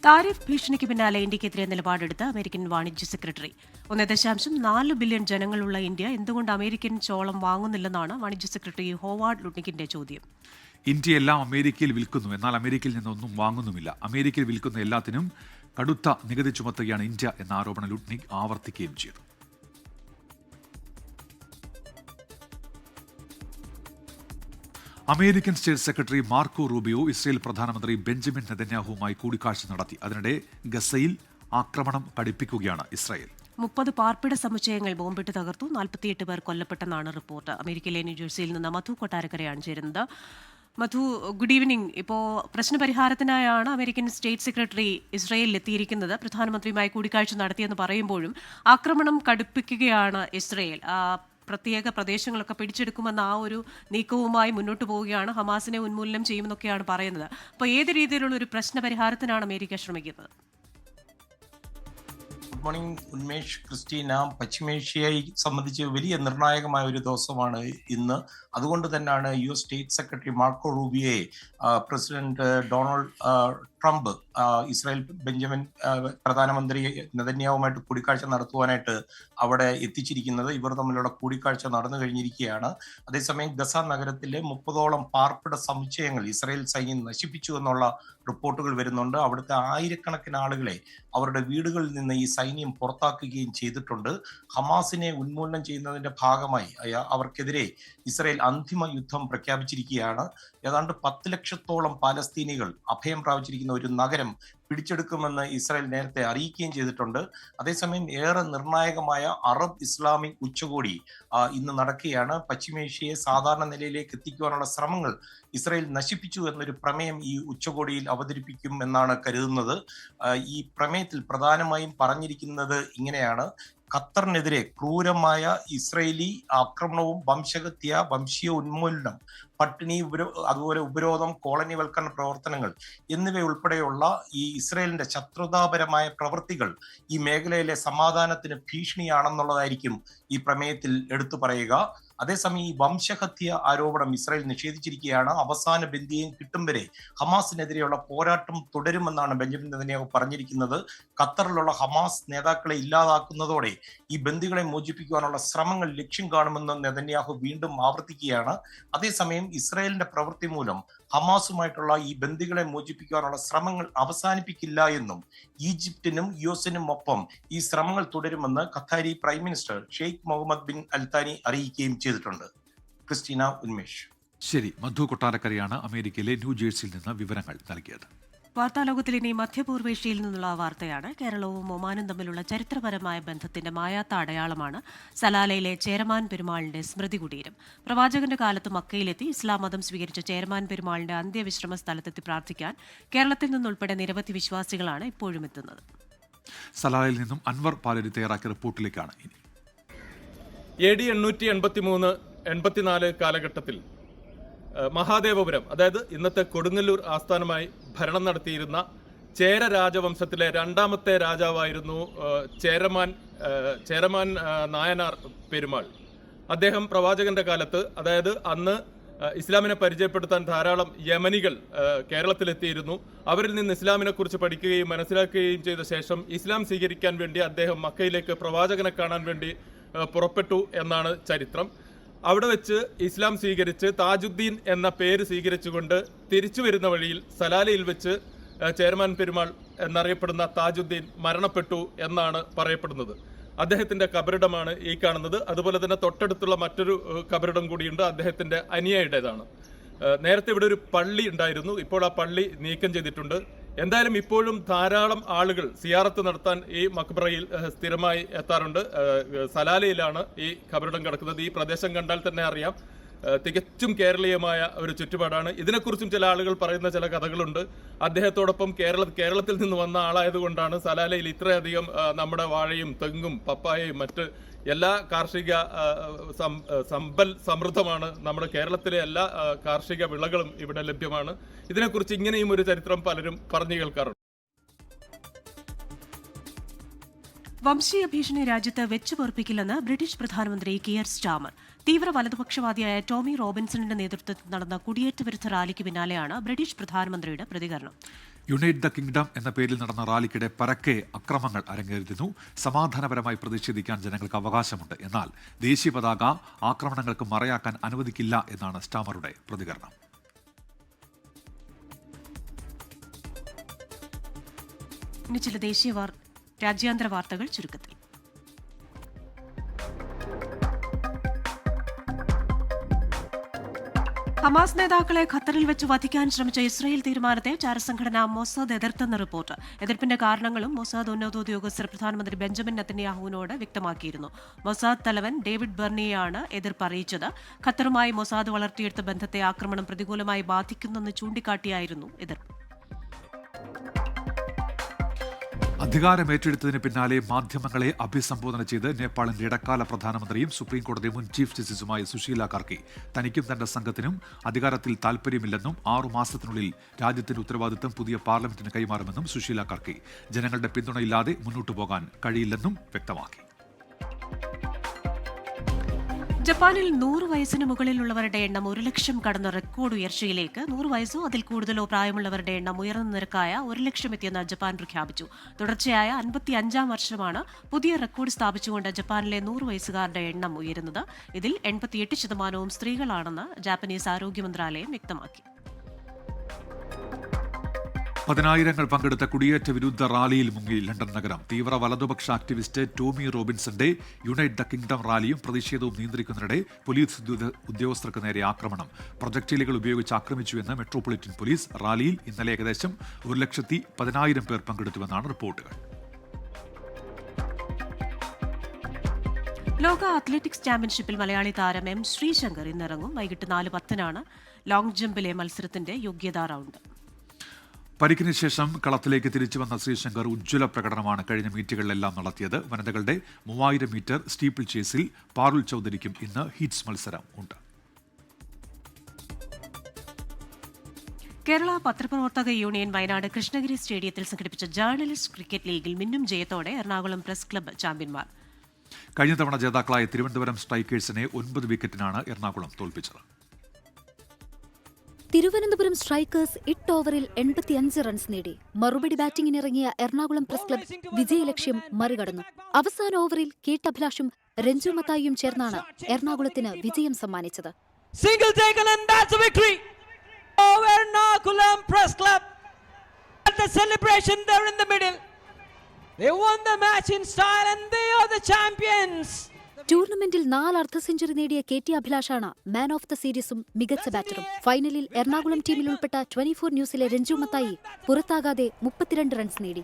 താരിഫ് ഭീഷണിക്ക് പിന്നാലെ ഇന്ത്യക്കെതിരെ നിലപാടെടുത്ത അമേരിക്കൻ വാണിജ്യ സെക്രട്ടറി. 1.4 ബില്യൺ ജനങ്ങളുള്ള ഇന്ത്യ എന്തുകൊണ്ട് അമേരിക്കൻ ചോളം വാങ്ങുന്നില്ലെന്നാണ് വാണിജ്യ സെക്രട്ടറി ഹോവാർഡ് ലുട്നിക്കിന്റെ ചോദ്യം. ഇന്ത്യ എല്ലാം അമേരിക്കയിൽ വിൽക്കുന്നു, എന്നാൽ അമേരിക്കയിൽ നിന്നൊന്നും വാങ്ങുന്നുമില്ല. അമേരിക്കയിൽ വിൽക്കുന്ന എല്ലാത്തിനും കടുത്ത നികുതി ചുമത്തുകയാണ് ഇന്ത്യ എന്ന ആരോപണം ലുട്നിക് ആവർത്തിക്കുകയും ചെയ്തു. American state secretary Marco Rubio Israel പ്രധാനമന്ത്രി ബെഞ്ചമിൻ നെതന്യാഹുവുമായി കൂടിക്കാഴ്ച നടത്തി. അതിനിടെ ഗസയിൽ ആക്രമണം കടുപ്പിക്കുകയാണ് ഇസ്രയേൽ. 30 പാർപ്പിട സമുച്ചയങ്ങൾ ബോംബിട്ട് തകർത്തു. 48 പേർ കൊല്ലപ്പെട്ടെന്നാണ് റിപ്പോർട്ട്. അമേരിക്കയിലെ ന്യൂജേഴ്സിയിൽ നിന്ന് മധു കൊട്ടാരക്കരയാണ് ചേരുന്നത്. മധു, ഗുഡ് ഈവനിംഗ്. ഇപ്പോൾ പ്രശ്നപരിഹാരത്തിനായാണ് അമേരിക്കൻ സ്റ്റേറ്റ് സെക്രട്ടറി ഇസ്രയേലിൽ എത്തിയിരിക്കുന്നത്. പ്രധാനമന്ത്രിയുമായി കൂടിക്കാഴ്ച നടത്തിയെന്ന് പറയുമ്പോഴും ആക്രമണം കടുപ്പിക്കുകയാണ് ഇസ്രയേൽ. പ്രത്യേക പ്രദേശങ്ങളൊക്കെ പിടിച്ചെടുക്കുമെന്ന ആ ഒരു നീക്കവുമായി മുന്നോട്ട് പോവുകയാണ്. ഹമാസിനെ ഉന്മൂലനം ചെയ്യുമെന്നൊക്കെയാണ് പറയുന്നത്. അപ്പോൾ ഏത് രീതിയിലുള്ള ഒരു പ്രശ്നപരിഹാരത്തിനാണ് അമേരിക്ക ശ്രമിക്കുന്നത്? Good morning Unmesh, Christina. പശ്ചിമേഷ്യയെ സംബന്ധിച്ച് വലിയ നിർണായകമായ ഒരു ദിവസമാണ് ഇന്ന്. അതുകൊണ്ട് തന്നെയാണ് US സ്റ്റേറ്റ് സെക്രട്ടറി മാർക്കോ റൂബിയോയെ president Donald Trump Israel Benjamin പ്രധാനമന്ത്രി നെതന്യാഹുവുമായിട്ട് കൂടിക്കാഴ്ച നടത്തുവാനായിട്ട് അവിടെ എത്തിച്ചിരിക്കുന്നത്. ഇവർ തമ്മിലുള്ള കൂടിക്കാഴ്ച നടന്നു കഴിഞ്ഞിരിക്കുകയാണ്. അതേസമയം ഗസ നഗരത്തിലെ 30ഓളം പാർപ്പിട സമുച്ചയങ്ങൾ ഇസ്രായേൽ സൈന്യം നശിപ്പിച്ചു എന്നുള്ള റിപ്പോർട്ടുകൾ വരുന്നുണ്ട്. അവിടുത്തെ ആയിരക്കണക്കിന് ആളുകളെ അവരുടെ വീടുകളിൽ നിന്ന് ഈ സൈന്യം സൈന്യം പുറത്താക്കുകയും ചെയ്തിട്ടുണ്ട്. ഹമാസിനെ ഉന്മൂലനം ചെയ്യുന്നതിന്റെ ഭാഗമായി അവർക്കെതിരെ ഇസ്രായേൽ അന്തിമ യുദ്ധം പ്രഖ്യാപിച്ചിരിക്കുകയാണ്. ഏതാണ്ട് 10 ലക്ഷത്തോളം പാലസ്തീനികൾ അഭയം പ്രാപിച്ചിരിക്കുന്ന ഒരു നഗരം പിടിച്ചെടുക്കുമെന്ന് ഇസ്രായേൽ നേരത്തെ അറിയിക്കുകയും ചെയ്തിട്ടുണ്ട്. അതേസമയം ഏറെ നിർണായകമായ അറബ് ഇസ്ലാമിക് ഉച്ചകോടി ഇന്ന് നടക്കുകയാണ്. പശ്ചിമേഷ്യയെ സാധാരണ നിലയിലേക്ക് എത്തിക്കുവാനുള്ള ശ്രമങ്ങൾ ഇസ്രായേൽ നശിപ്പിച്ചു എന്നൊരു പ്രമേയം ഈ ഉച്ചകോടിയിൽ അവതരിപ്പിക്കും എന്നാണ് കരുതുന്നത്. ഈ പ്രമേയത്തിൽ പ്രധാനമായും പറഞ്ഞിരിക്കുന്നത് ഇങ്ങനെയാണ്: ഖത്തറിനെതിരെ ക്രൂരമായ ഇസ്രയേലി ആക്രമണവും വംശീയ ഉന്മൂലനം, പട്ടിണി, അതുപോലെ ഉപരോധം, കോളനിവൽക്കരണ പ്രവർത്തനങ്ങൾ എന്നിവയുൾപ്പെടെയുള്ള ഈ ഇസ്രയേലിന്റെ ശത്രുതാപരമായ പ്രവൃത്തികൾ ഈ മേഖലയിലെ സമാധാനത്തിന് ഭീഷണിയാണെന്നുള്ളതായിരിക്കും ഈ പ്രമേയത്തിൽ എടുത്തു പറയുക. അതേസമയം ഈ വംശഹത്യ ആരോപണം ഇസ്രായേൽ നിഷേധിച്ചിരിക്കുകയാണ്. അവസാന ബന്ദിയും കിട്ടും വരെ ഹമാസിനെതിരെയുള്ള പോരാട്ടം തുടരുമെന്നാണ് ബെഞ്ചമിൻ നെതന്യാഹു പറഞ്ഞിരിക്കുന്നത്. ഖത്തറിലുള്ള ഹമാസ് നേതാക്കളെ ഇല്ലാതാക്കുന്നതോടെ ഈ ബന്ദികളെ മോചിപ്പിക്കുവാനുള്ള ശ്രമങ്ങൾ ലക്ഷ്യം കാണുമെന്ന് നെതന്യാഹു വീണ്ടും ആവർത്തിക്കുകയാണ്. അതേസമയം ഇസ്രായേലിന്റെ പ്രവൃത്തി മൂലം ഹമാസുമായിട്ടുള്ള ഈ ബന്ദികളെ മോചിപ്പിക്കാനുള്ള ശ്രമങ്ങൾ അവസാനിപ്പിക്കില്ല എന്നും ഈജിപ്തിനും യുഎസിനും ഒപ്പം ഈ ശ്രമങ്ങൾ തുടരുമെന്ന് Qatari prime minister Sheikh Mohammed bin Al Thani അറിയിക്കുകയും ചെയ്തിട്ടുണ്ട്. ക്രിസ്റ്റീന ഉന്മേഷ്. ശരി, മധു കൊട്ടാരക്കരയാണ് അമേരിക്കയിലെ ന്യൂജേഴ്സിയിൽ നിന്ന് വിവരങ്ങൾ നൽകിയത്. വാർത്താലോകത്തിൽ ഇനി മധ്യപൂർവേഷ്യയിൽ നിന്നുള്ള വാർത്തയാണ്. കേരളവും ഒമാനും തമ്മിലുള്ള ചരിത്രപരമായ ബന്ധത്തിന്റെ മായാത്ത അടയാളമാണ് സലാലയിലെ ചേരമാൻ പെരുമാളിന്റെ സ്മൃതി കുടീരം. പ്രവാചകന്റെ കാലത്ത് മക്കയിലെത്തി ഇസ്ലാം മതം സ്വീകരിച്ച ചേരമാൻ പെരുമാളിന്റെ അന്ത്യവിശ്രമ സ്ഥലത്തെത്തി പ്രാർത്ഥിക്കാൻ കേരളത്തിൽ നിന്നുൾപ്പെടെ നിരവധി വിശ്വാസികളാണ് ഇപ്പോഴും എത്തുന്നത്. സലാലയിൽ നിന്നും അൻവർ പാലരി തയ്യാറാക്കിയ റിപ്പോർട്ടിലേക്കാണ് ഇനി. AD 883-84 കാലഘട്ടത്തിൽ മഹാദേവപുരം, അതായത് ഇന്നത്തെ കൊടുങ്ങല്ലൂർ ആസ്ഥാനമായി ഭരണം നടത്തിയിരുന്ന ചേര രാജവംശത്തിലെ രണ്ടാമത്തെ രാജാവായിരുന്നു ചേരമാൻ നായനാർ പെരുമാൾ. അദ്ദേഹം പ്രവാചകന്റെ കാലത്ത്, അതായത് അന്ന് ഇസ്ലാമിനെ പരിചയപ്പെടുത്താൻ ധാരാളം യമനികൾ കേരളത്തിലെത്തിയിരുന്നു. അവരിൽ നിന്ന് ഇസ്ലാമിനെ കുറിച്ച് പഠിക്കുകയും മനസ്സിലാക്കുകയും ചെയ്ത ശേഷം ഇസ്ലാം സ്വീകരിക്കാൻ വേണ്ടി അദ്ദേഹം മക്കയിലേക്ക് പ്രവാചകനെ കാണാൻ വേണ്ടി പുറപ്പെട്ടു എന്നാണ് ചരിത്രം. അവിടെ വെച്ച് ഇസ്ലാം സ്വീകരിച്ച് താജുദ്ദീൻ എന്ന പേര് സ്വീകരിച്ചുകൊണ്ട് തിരിച്ചു വരുന്ന വഴിയിൽ സലാലയിൽ വെച്ച് ചേരമാൻ പെരുമാൾ എന്നറിയപ്പെടുന്ന താജുദ്ദീൻ മരണപ്പെട്ടു എന്നാണ് പറയപ്പെടുന്നത്. അദ്ദേഹത്തിന്റെ കബറിടമാണ് ഈ കാണുന്നത്. അതുപോലെ തന്നെ തൊട്ടടുത്തുള്ള മറ്റൊരു കബറിടം കൂടിയുണ്ട്, അദ്ദേഹത്തിന്റെ അനിയയുടേതാണ്. നേരത്തെ ഇവിടെ ഒരു പള്ളി ഉണ്ടായിരുന്നു, ഇപ്പോൾ ആ പള്ളി നീക്കം ചെയ്തിട്ടുണ്ട്. എന്തായാലും ഇപ്പോഴും ധാരാളം ആളുകൾ സിയാറത്ത് നടത്താൻ ഈ മക്ബറയിൽ സ്ഥിരമായി എത്താറുണ്ട്. സലാലയിലാണ് ഈ ഖബറിടം കിടക്കുന്നത്. ഈ പ്രദേശം കണ്ടാൽ തന്നെ അറിയാം, തികച്ചും കേരളീയമായ ഒരു ചുറ്റുപാടാണ്. ഇതിനെക്കുറിച്ചും ചില ആളുകൾ പറയുന്ന ചില കഥകളുണ്ട്. അദ്ദേഹത്തോടൊപ്പം കേരളത്തിൽ നിന്ന് വന്ന ആളായതുകൊണ്ടാണ് സലാലയിൽ ഇത്രയധികം നമ്മുടെ വാഴയും തെങ്ങും പപ്പായയും മറ്റ് എല്ലാ കാർഷിക സമ്പൽ സമൃദ്ധമാണ്. നമ്മുടെ കേരളത്തിലെ എല്ലാ കാർഷിക വിളകളും ഇവിടെ ലഭ്യമാണ്. ഇതിനെക്കുറിച്ച് ഇങ്ങനെയും ഒരു ചരിത്രം പലരും പറഞ്ഞു കേൾക്കാറുണ്ട്. വംശീയ ഭീഷണി രാജ്യത്ത് വെച്ചുപൊറുപ്പിക്കില്ലെന്ന് ബ്രിട്ടീഷ് പ്രധാനമന്ത്രി കിയർ സ്റ്റാമർ. തീവ്ര വലതുപക്ഷവാദിയായ ടോമി റോബിൻസണിന്റെ നേതൃത്വത്തിൽ നടന്ന കുടിയേറ്റ വിരുദ്ധ റാലിക്ക് പിന്നാലെയാണ് ബ്രിട്ടീഷ് പ്രധാനമന്ത്രിയുടെ പ്രതികരണം. യുണൈറ്റ് ദ കിങ്ഡം എന്ന പേരിൽ നടന്ന റാലിക്കിടെ പരക്കെ അക്രമങ്ങൾ അരങ്ങേറിയിരുന്നു. സമാധാനപരമായി പ്രതിഷേധിക്കാൻ ജനങ്ങൾക്ക് അവകാശമുണ്ട്, എന്നാൽ ദേശീയ പതാക ആക്രമണങ്ങൾക്ക് മറയാക്കാൻ അനുവദിക്കില്ല എന്നാണ് സ്റ്റാമറുടെ പ്രതികരണം. ഇനി ചില രാജ്യാന്തര വാർത്തകൾ ചുരുക്കത്തിൽ. ഹമാസ് നേതാക്കളെ ഖത്തറിൽ വെച്ച് വധിക്കാൻ ശ്രമിച്ച ഇസ്രായേൽ തീരുമാനത്തെ ചാരസംഘടന മൊസാദ് എതിർത്തെന്ന റിപ്പോർട്ട്. എതിർപ്പിന്റെ കാരണങ്ങളും മൊസാദ് ഉന്നത ഉദ്യോഗസ്ഥർ പ്രധാനമന്ത്രി ബെഞ്ചമിൻ നെതന്യാഹുവിനോട് വ്യക്തമാക്കിയിരുന്നു. മൊസാദ് തലവൻ ഡേവിഡ് ബെർണിയാണ് എതിർപ്പ് അറിയിച്ചത്. ഖത്തറുമായി മൊസാദ് വളർത്തിയെടുത്ത ബന്ധത്തെ ആക്രമണം പ്രതികൂലമായി ബാധിക്കുന്നെന്ന് ചൂണ്ടിക്കാട്ടിയായിരുന്നു എതിർപ്പ്. അധികാരമേറ്റെടുത്തതിന് പിന്നാലെ മാധ്യമങ്ങളെ അഭിസംബോധന ചെയ്ത് നേപ്പാളിന്റെ ഇടക്കാല പ്രധാനമന്ത്രിയും സുപ്രീംകോടതി മുൻ ചീഫ് ജസ്റ്റിസുമായ സുശീല കാർക്കി തനിക്കും തന്റെ സംഘത്തിനും അധികാരത്തിൽ താൽപര്യമില്ലെന്നും 6 മാസത്തിനുള്ളിൽ രാജ്യത്തിന്റെ ഉത്തരവാദിത്തം പുതിയ പാർലമെന്റിന് കൈമാറുമെന്നും സുശീല കാർക്കി ജനങ്ങളുടെ പിന്തുണയില്ലാതെ മുന്നോട്ടു പോകാൻ കഴിയില്ലെന്നും വ്യക്തമാക്കി. ജപ്പാനിൽ 100 വയസ്സിന് മുകളിലുള്ളവരുടെ എണ്ണം 1 ലക്ഷം കടന്ന റെക്കോർഡ് ഉയർച്ചയിലേക്ക്. 100 വയസ്സോ അതിൽ കൂടുതലോ പ്രായമുള്ളവരുടെ എണ്ണം ഉയർന്ന നിരക്കായ 1 ലക്ഷം എത്തിയെന്ന് ജപ്പാൻ പ്രഖ്യാപിച്ചു. തുടർച്ചയായ 55-ാം വർഷമാണ് പുതിയ റെക്കോർഡ് സ്ഥാപിച്ചുകൊണ്ട് ജപ്പാനിലെ 100 വയസ്സുകാരുടെ എണ്ണം ഉയരുന്നത്. ഇതിൽ 88% സ്ത്രീകളാണെന്ന് ജാപ്പനീസ് ആരോഗ്യ മന്ത്രാലയം വ്യക്തമാക്കി. പതിനായിരങ്ങൾ പങ്കെടുത്ത കുടിയേറ്റ വിരുദ്ധ റാലിയിൽ മുങ്ങി ലണ്ടൻ നഗരം. തീവ്ര വലതുപക്ഷ ആക്ടിവിസ്റ്റ് ടോമി റോബിൻസന്റെ യുണൈറ്റ് ദ കിങ്ഡം റാലിയും പ്രതിഷേധവും നിയന്ത്രിക്കുന്നതിനിടെ പോലീസ് ഉദ്യോഗസ്ഥർക്ക് നേരെ ആക്രമണം. പ്രൊജക്ടൈലുകൾ ഉപയോഗിച്ച് ആക്രമിച്ചുവെന്ന് മെട്രോപൊളിറ്റൻ പോലീസ്. റാലിയിൽ ഇന്നലെ ഏകദേശം 1,10,000 പേർ പങ്കെടുത്തുവെന്നാണ് റിപ്പോർട്ടുകൾ. ലോക അത്ലറ്റിക്സ് ചാമ്പ്യൻഷിപ്പിൽ മലയാളി താരം എം ശ്രീശങ്കർ ഇന്നിറങ്ങും. വൈകിട്ട് 4:10 ലോങ് ജമ്പിലെ മത്സരത്തിന്റെ യോഗ്യതാ റൗണ്ട്. പരിക്കിന് ശേഷം കളത്തിലേക്ക് തിരിച്ചു വന്ന ശ്രീശങ്കർ ഉജ്ജ്വല പ്രകടനമാണ് കഴിഞ്ഞ മീറ്റുകളിലെല്ലാം നടത്തിയത്. വനിതകളുടെ 3000 മീറ്റർ സ്റ്റീപ്പിൾ ചേസിൽ പാറുൽ ചൌധരിക്കും ഇന്ന് ഹീറ്റ്സ് മത്സരം ഉണ്ട്. കേരള പത്രപ്രവർത്തക യൂണിയൻ വയനാട് കൃഷ്ണഗിരി സ്റ്റേഡിയത്തിൽ സംഘടിപ്പിച്ച ജേർണലിസ്റ്റ് ക്രിക്കറ്റ് ലീഗിൽ മിന്നും ജയത്തോടെ എറണാകുളം പ്രസ് ക്ലബ്ബ് ചാമ്പ്യന്മാർ. കഴിഞ്ഞ തവണ ജേതാക്കളായ തിരുവനന്തപുരം സ്ട്രൈക്കേഴ്സിനെ 9 വിക്കറ്റിനാണ് എറണാകുളം തോൽപ്പിച്ചത്. തിരുവനന്തപുരം സ്ട്രൈക്കേഴ്സ് 8 ഓവറിൽ 85 റൺസ് നേടി. മറുപടി ബാറ്റിംഗിനിറങ്ങിയ എറണാകുളം പ്രസ് ക്ലബ്ബ് വിജയലക്ഷ്യം മറികടന്നു. അവസാന ഓവറിൽ കേട്ടഭിലാഷും രഞ്ജു മത്തായിയും ചേർന്നാണ് എറണാകുളത്തിന് വിജയം സമ്മാനിച്ചത്. ടൂർണമെന്റിൽ 4 അർദ്ധ സെഞ്ചുറി നേടിയ KT അഭിലാഷാണ് മാൻ ഓഫ് ദ സീരീസും മികച്ച ബാറ്ററും. ഫൈനലിൽ എറണാകുളം ടീമിൽ ഉൾപ്പെട്ട 24 ന്യൂസിലെ രഞ്ജു മത്തായി പുറത്താകാതെ 32 റൺസ് നേടി.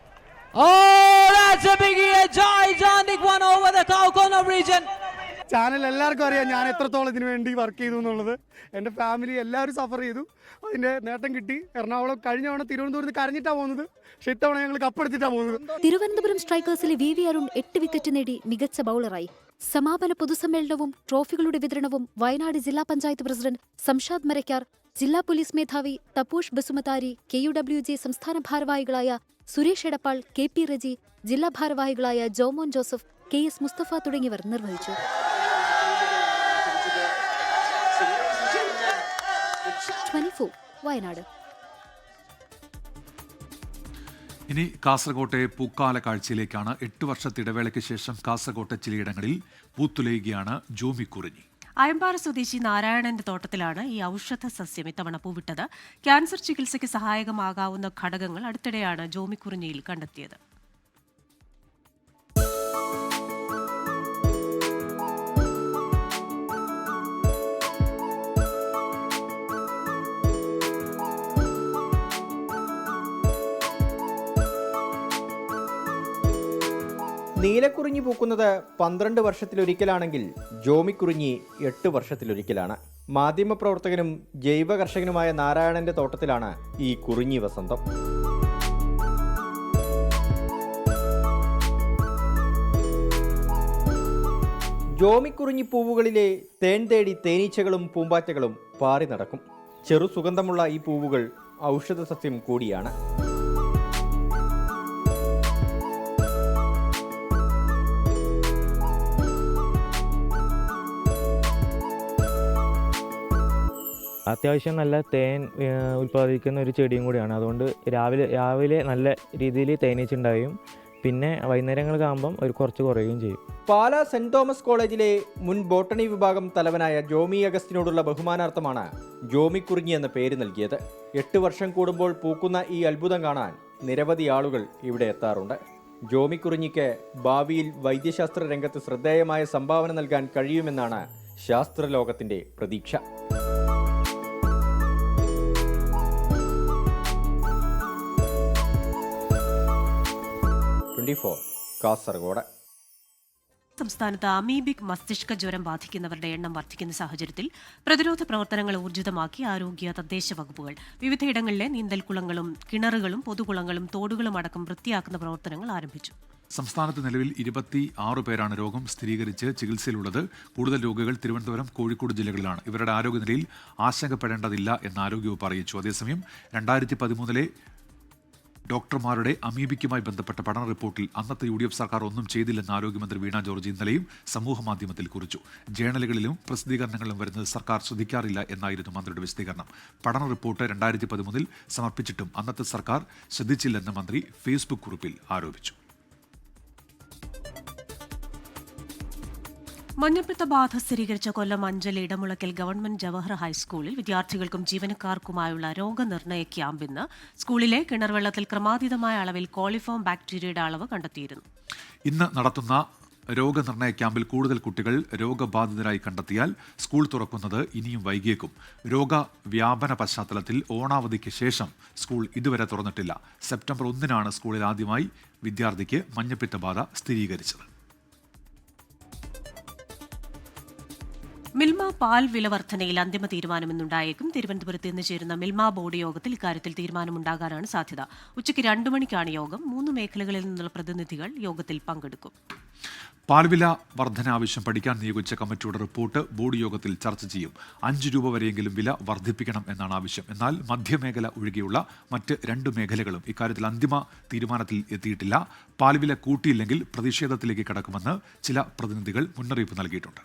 ചാനൽ എല്ലാവർക്കും അറിയാം ഞാൻ എത്രത്തോളം ഇതിനു വേണ്ടി വർക്ക് ചെയ്തു എന്നുള്ളത്. എൻ്റെ ഫാമിലി എല്ലാവരും സഫർ ചെയ്തു. അതിന്റെ നേട്ടം കിട്ടി. എറണാകുളം കഴിഞ്ഞ തവണ തിരുവനന്തപുരത്ത് കരഞ്ഞിട്ടാണ് പോകുന്നത്. പക്ഷെ ഇത്തവണ ഞങ്ങൾ കപ്പെടുത്തിട്ടാണ് പോകുന്നത്. തിരുവനന്തപുരം സ്ട്രൈക്കേഴ്സിലെ VV അരുൺ 8 വിക്കറ്റ് നേടി മികച്ച ബൌളറായി. സമാപന പൊതുസമ്മേളനവും ട്രോഫികളുടെ വിതരണവും വയനാട് ജില്ലാ പഞ്ചായത്ത് പ്രസിഡന്റ് സംഷാദ് മരക്കാർ, ജില്ലാ പോലീസ് മേധാവി തപൂഷ് ബസുമതാരി, KUWJ സംസ്ഥാന ഭാരവാഹികളായ സുരേഷ് എടപ്പാൾ, KP റജി, ജില്ലാ ഭാരവാഹികളായ ജോമോൻ ജോസഫ്, KS മുസ്തഫ തുടങ്ങിയവർ നിർവഹിച്ചു. വയനാട്. ഇനി കാസർകോട്ടെ പൂക്കാല കാഴ്ചയിലേക്കാണ്. 8 വർഷത്തെ ഇടവേളയ്ക്ക് ശേഷം കാസർകോട്ടെ ചിലയിടങ്ങളിൽ പൂത്തുലയുകയാണ് ജോമിക്കുറിഞ്ഞി. അയമ്പാറ സ്വദേശി നാരായണന്റെ തോട്ടത്തിലാണ് ഈ ഔഷധ സസ്യം ഇത്തവണ പൂവിട്ടത്. ക്യാൻസർ ചികിത്സയ്ക്ക് സഹായകമാകാവുന്ന ഘടകങ്ങൾ അടുത്തിടെയാണ് ജോമിക്കുറിഞ്ഞിയിൽ കണ്ടെത്തിയത്. നീലക്കുറിഞ്ഞി പൂക്കുന്നത് 12 വർഷത്തിലൊരിക്കലാണെങ്കിൽ ജോമിക്കുറിഞ്ഞി 8 വർഷത്തിലൊരിക്കലാണ്. മാധ്യമപ്രവർത്തകനും ജൈവ കർഷകനുമായ നാരായണന്റെ തോട്ടത്തിലാണ് ഈ കുറിഞ്ഞി വസന്തം. ജോമിക്കുറിഞ്ഞി പൂവുകളിലെ തേൻ തേടി തേനീച്ചകളും പൂമ്പാറ്റകളും പാറി നടക്കും. ചെറു സുഗന്ധമുള്ള ഈ പൂവുകൾ ഔഷധ സസ്യം കൂടിയാണ്. അത്യാവശ്യം നല്ല തേൻ ഉൽപ്പാദിപ്പിക്കുന്ന ഒരു ചെടിയും കൂടിയാണ്. അതുകൊണ്ട് രാവിലെ നല്ല രീതിയിൽ തേനീച്ച ഉണ്ടാവുകയും പിന്നെ വൈകുന്നേരങ്ങളൊക്കെ ആകുമ്പം കുറച്ച് കുറയുകയും ചെയ്യും. പാലാ സെന്റ് തോമസ് കോളേജിലെ മുൻ ബോട്ടണി വിഭാഗം തലവനായ ജോമി അഗസ്റ്റിനോടുള്ള ബഹുമാനാർത്ഥമാണ് ജോമിക്കുറിഞ്ഞി എന്ന പേര് നൽകിയത്. 8 വർഷം കൂടുമ്പോൾ പൂക്കുന്ന ഈ അത്ഭുതം കാണാൻ നിരവധി ആളുകൾ ഇവിടെ എത്താറുണ്ട്. ജോമിക്കുറിഞ്ഞിക്ക് ഭാവിയിൽ വൈദ്യശാസ്ത്ര രംഗത്ത് ശ്രദ്ധേയമായ സംഭാവന നൽകാൻ കഴിയുമെന്നാണ് ശാസ്ത്രലോകത്തിന്റെ പ്രതീക്ഷ. കാസർഗോഡ്. സംസ്ഥാനത്ത് അമീബിക് മസ്തിഷ്ക ജ്വരം ബാധിക്കുന്നവരുടെ എണ്ണം വർദ്ധിക്കുന്ന സാഹചര്യത്തിൽ പ്രതിരോധ പ്രവർത്തനങ്ങൾ ഊർജിതമാക്കി ആരോഗ്യ തദ്ദേശ വകുപ്പുകൾ. വിവിധയിടങ്ങളിലെ നീന്തൽക്കുളങ്ങളും കിണറുകളും പൊതുകുളങ്ങളും തോടുകളും അടക്കം വൃത്തിയാക്കുന്ന പ്രവർത്തനങ്ങൾ ആരംഭിച്ചു. സംസ്ഥാനത്ത് നിലവിൽ 26 പേരാണ് രോഗം സ്ഥിരീകരിച്ച് ചികിത്സയിലുള്ളത്. കൂടുതൽ രോഗികൾ തിരുവനന്തപുരം, കോഴിക്കോട് ജില്ലകളിലാണ്. ഇവരുടെ ആരോഗ്യനിലയിൽ ആശങ്കപ്പെടേണ്ടതില്ല എന്ന് ആരോഗ്യവകുപ്പ് അറിയിച്ചു. അതേസമയം 2013 ഡോക്ടർമാരുടെ അമീബിക്കുമായി ബന്ധപ്പെട്ട പഠന റിപ്പോർട്ടിൽ അന്നത്തെ UDF സർക്കാർ ഒന്നും ചെയ്തില്ലെന്ന് ആരോഗ്യമന്ത്രി വീണ ജോർജ് ഇന്നലെയും സമൂഹമാധ്യമത്തിൽ കുറിച്ചു. ജേണലുകളിലും പ്രസിദ്ധീകരണങ്ങളിലും വരുന്നത് സർക്കാർ ശ്രദ്ധിക്കാറില്ല എന്നായിരുന്നു മന്ത്രിയുടെ വിശദീകരണം. പഠന റിപ്പോർട്ട് 2013 സമർപ്പിച്ചിട്ടും അന്നത്തെ സർക്കാർ ശ്രദ്ധിച്ചില്ലെന്ന് മന്ത്രി ഫേസ്ബുക്ക് കുറിപ്പിൽ ആരോപിച്ചു. മഞ്ഞപ്പിത്ത ബാധ സ്ഥിരീകരിച്ച കൊല്ലം അഞ്ചൽ ഇടമുളയ്ക്കൽ ഗവൺമെന്റ് ജവഹർ ഹൈസ്കൂളിൽ വിദ്യാർത്ഥികൾക്കും ജീവനക്കാർക്കുമായുള്ള രോഗനിർണയ ക്യാമ്പ് ഇന്ന് സ്കൂളിലെ കിണർവെള്ളത്തിൽ ക്രമാതീതമായ അളവിൽ കോളിഫോം ബാക്ടീരിയയുടെ അളവ് കണ്ടെത്തിയിരുന്നു. ഇന്ന് നടത്തുന്ന രോഗനിർണയ ക്യാമ്പിൽ കൂടുതൽ കുട്ടികൾ രോഗബാധിതരായി കണ്ടെത്തിയാൽ സ്കൂൾ തുറക്കുന്നത് ഇനിയും വൈകിയേക്കും. രോഗവ്യാപന പശ്ചാത്തലത്തിൽ ഓണാവധിക്ക് ശേഷം സ്കൂൾ ഇതുവരെ തുറന്നിട്ടില്ല. സെപ്റ്റംബർ 1 സ്കൂളിൽ ആദ്യമായി വിദ്യാർത്ഥിക്ക് മഞ്ഞപ്പിത്ത ബാധ സ്ഥിരീകരിച്ചത്. മിൽമ പാൽ വില വർധനയിൽ അന്തിമ തീരുമാനമെന്നുണ്ടായേക്കും. തിരുവനന്തപുരത്ത് ഇന്ന് ചേരുന്ന മിൽമ ബോർഡ് യോഗത്തിൽ ഇക്കാര്യത്തിൽ തീരുമാനമുണ്ടാകാനാണ് സാധ്യത. ഉച്ചയ്ക്ക് 2 മണിക്കാണ് യോഗം. 3 മേഖലകളിൽ നിന്നുള്ള പ്രതിനിധികൾ യോഗത്തിൽ പങ്കെടുക്കും. പാൽവില വർധന ആവശ്യം പഠിക്കാൻ നിയോഗിച്ച കമ്മിറ്റിയുടെ റിപ്പോർട്ട് ബോർഡ് യോഗത്തിൽ ചർച്ച ചെയ്യും. 5 രൂപ വരെയെങ്കിലും വില വർദ്ധിപ്പിക്കണം എന്നാണ് ആവശ്യം. എന്നാൽ മധ്യമേഖല ഒഴികെയുള്ള മറ്റ് 2 മേഖലകളും ഇക്കാര്യത്തിൽ അന്തിമ തീരുമാനത്തിൽ എത്തിയിട്ടില്ല. പാൽവില കൂട്ടിയില്ലെങ്കിൽ പ്രതിഷേധത്തിലേക്ക് കടക്കുമെന്ന് ചില പ്രതിനിധികൾ മുന്നറിയിപ്പ് നൽകിയിട്ടുണ്ട്.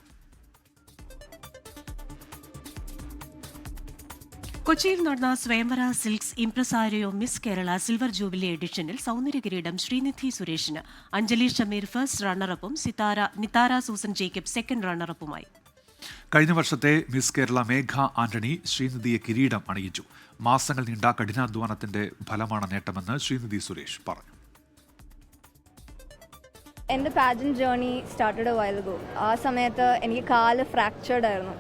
കൊച്ചിയിൽ നടന്ന Swayamvara silks impresario miss Kerala silver jubilee എഡിഷനിൽ സൗന്ദര്യ കിരീടം ശ്രീനിധി സുരേഷിന്. അഞ്ജലി ഷമീർ ഫസ്റ്റ് റണ്ണറപ്പും നിതാര സൂസൻ ജേക്കബ് സെക്കൻഡ് റണ്ണറപ്പുമായി. കഴിഞ്ഞ വർഷത്തെ മിസ് കേരള മേഘ ആന്റണി ശ്രീനിധിയെ കിരീടം അണിയിച്ചു. മാസങ്ങൾ നീണ്ട കഠിനാധ്വാനത്തിന്റെ ഫലമാണ് നേട്ടമെന്ന് ശ്രീനിധി സുരേഷ് പറഞ്ഞു. എൻ്റെ pageant journey started A while ago. ആ സമയത്ത് എനിക്ക് കാല് ഫ്രാക്ചേർഡ് ആയിരുന്നു.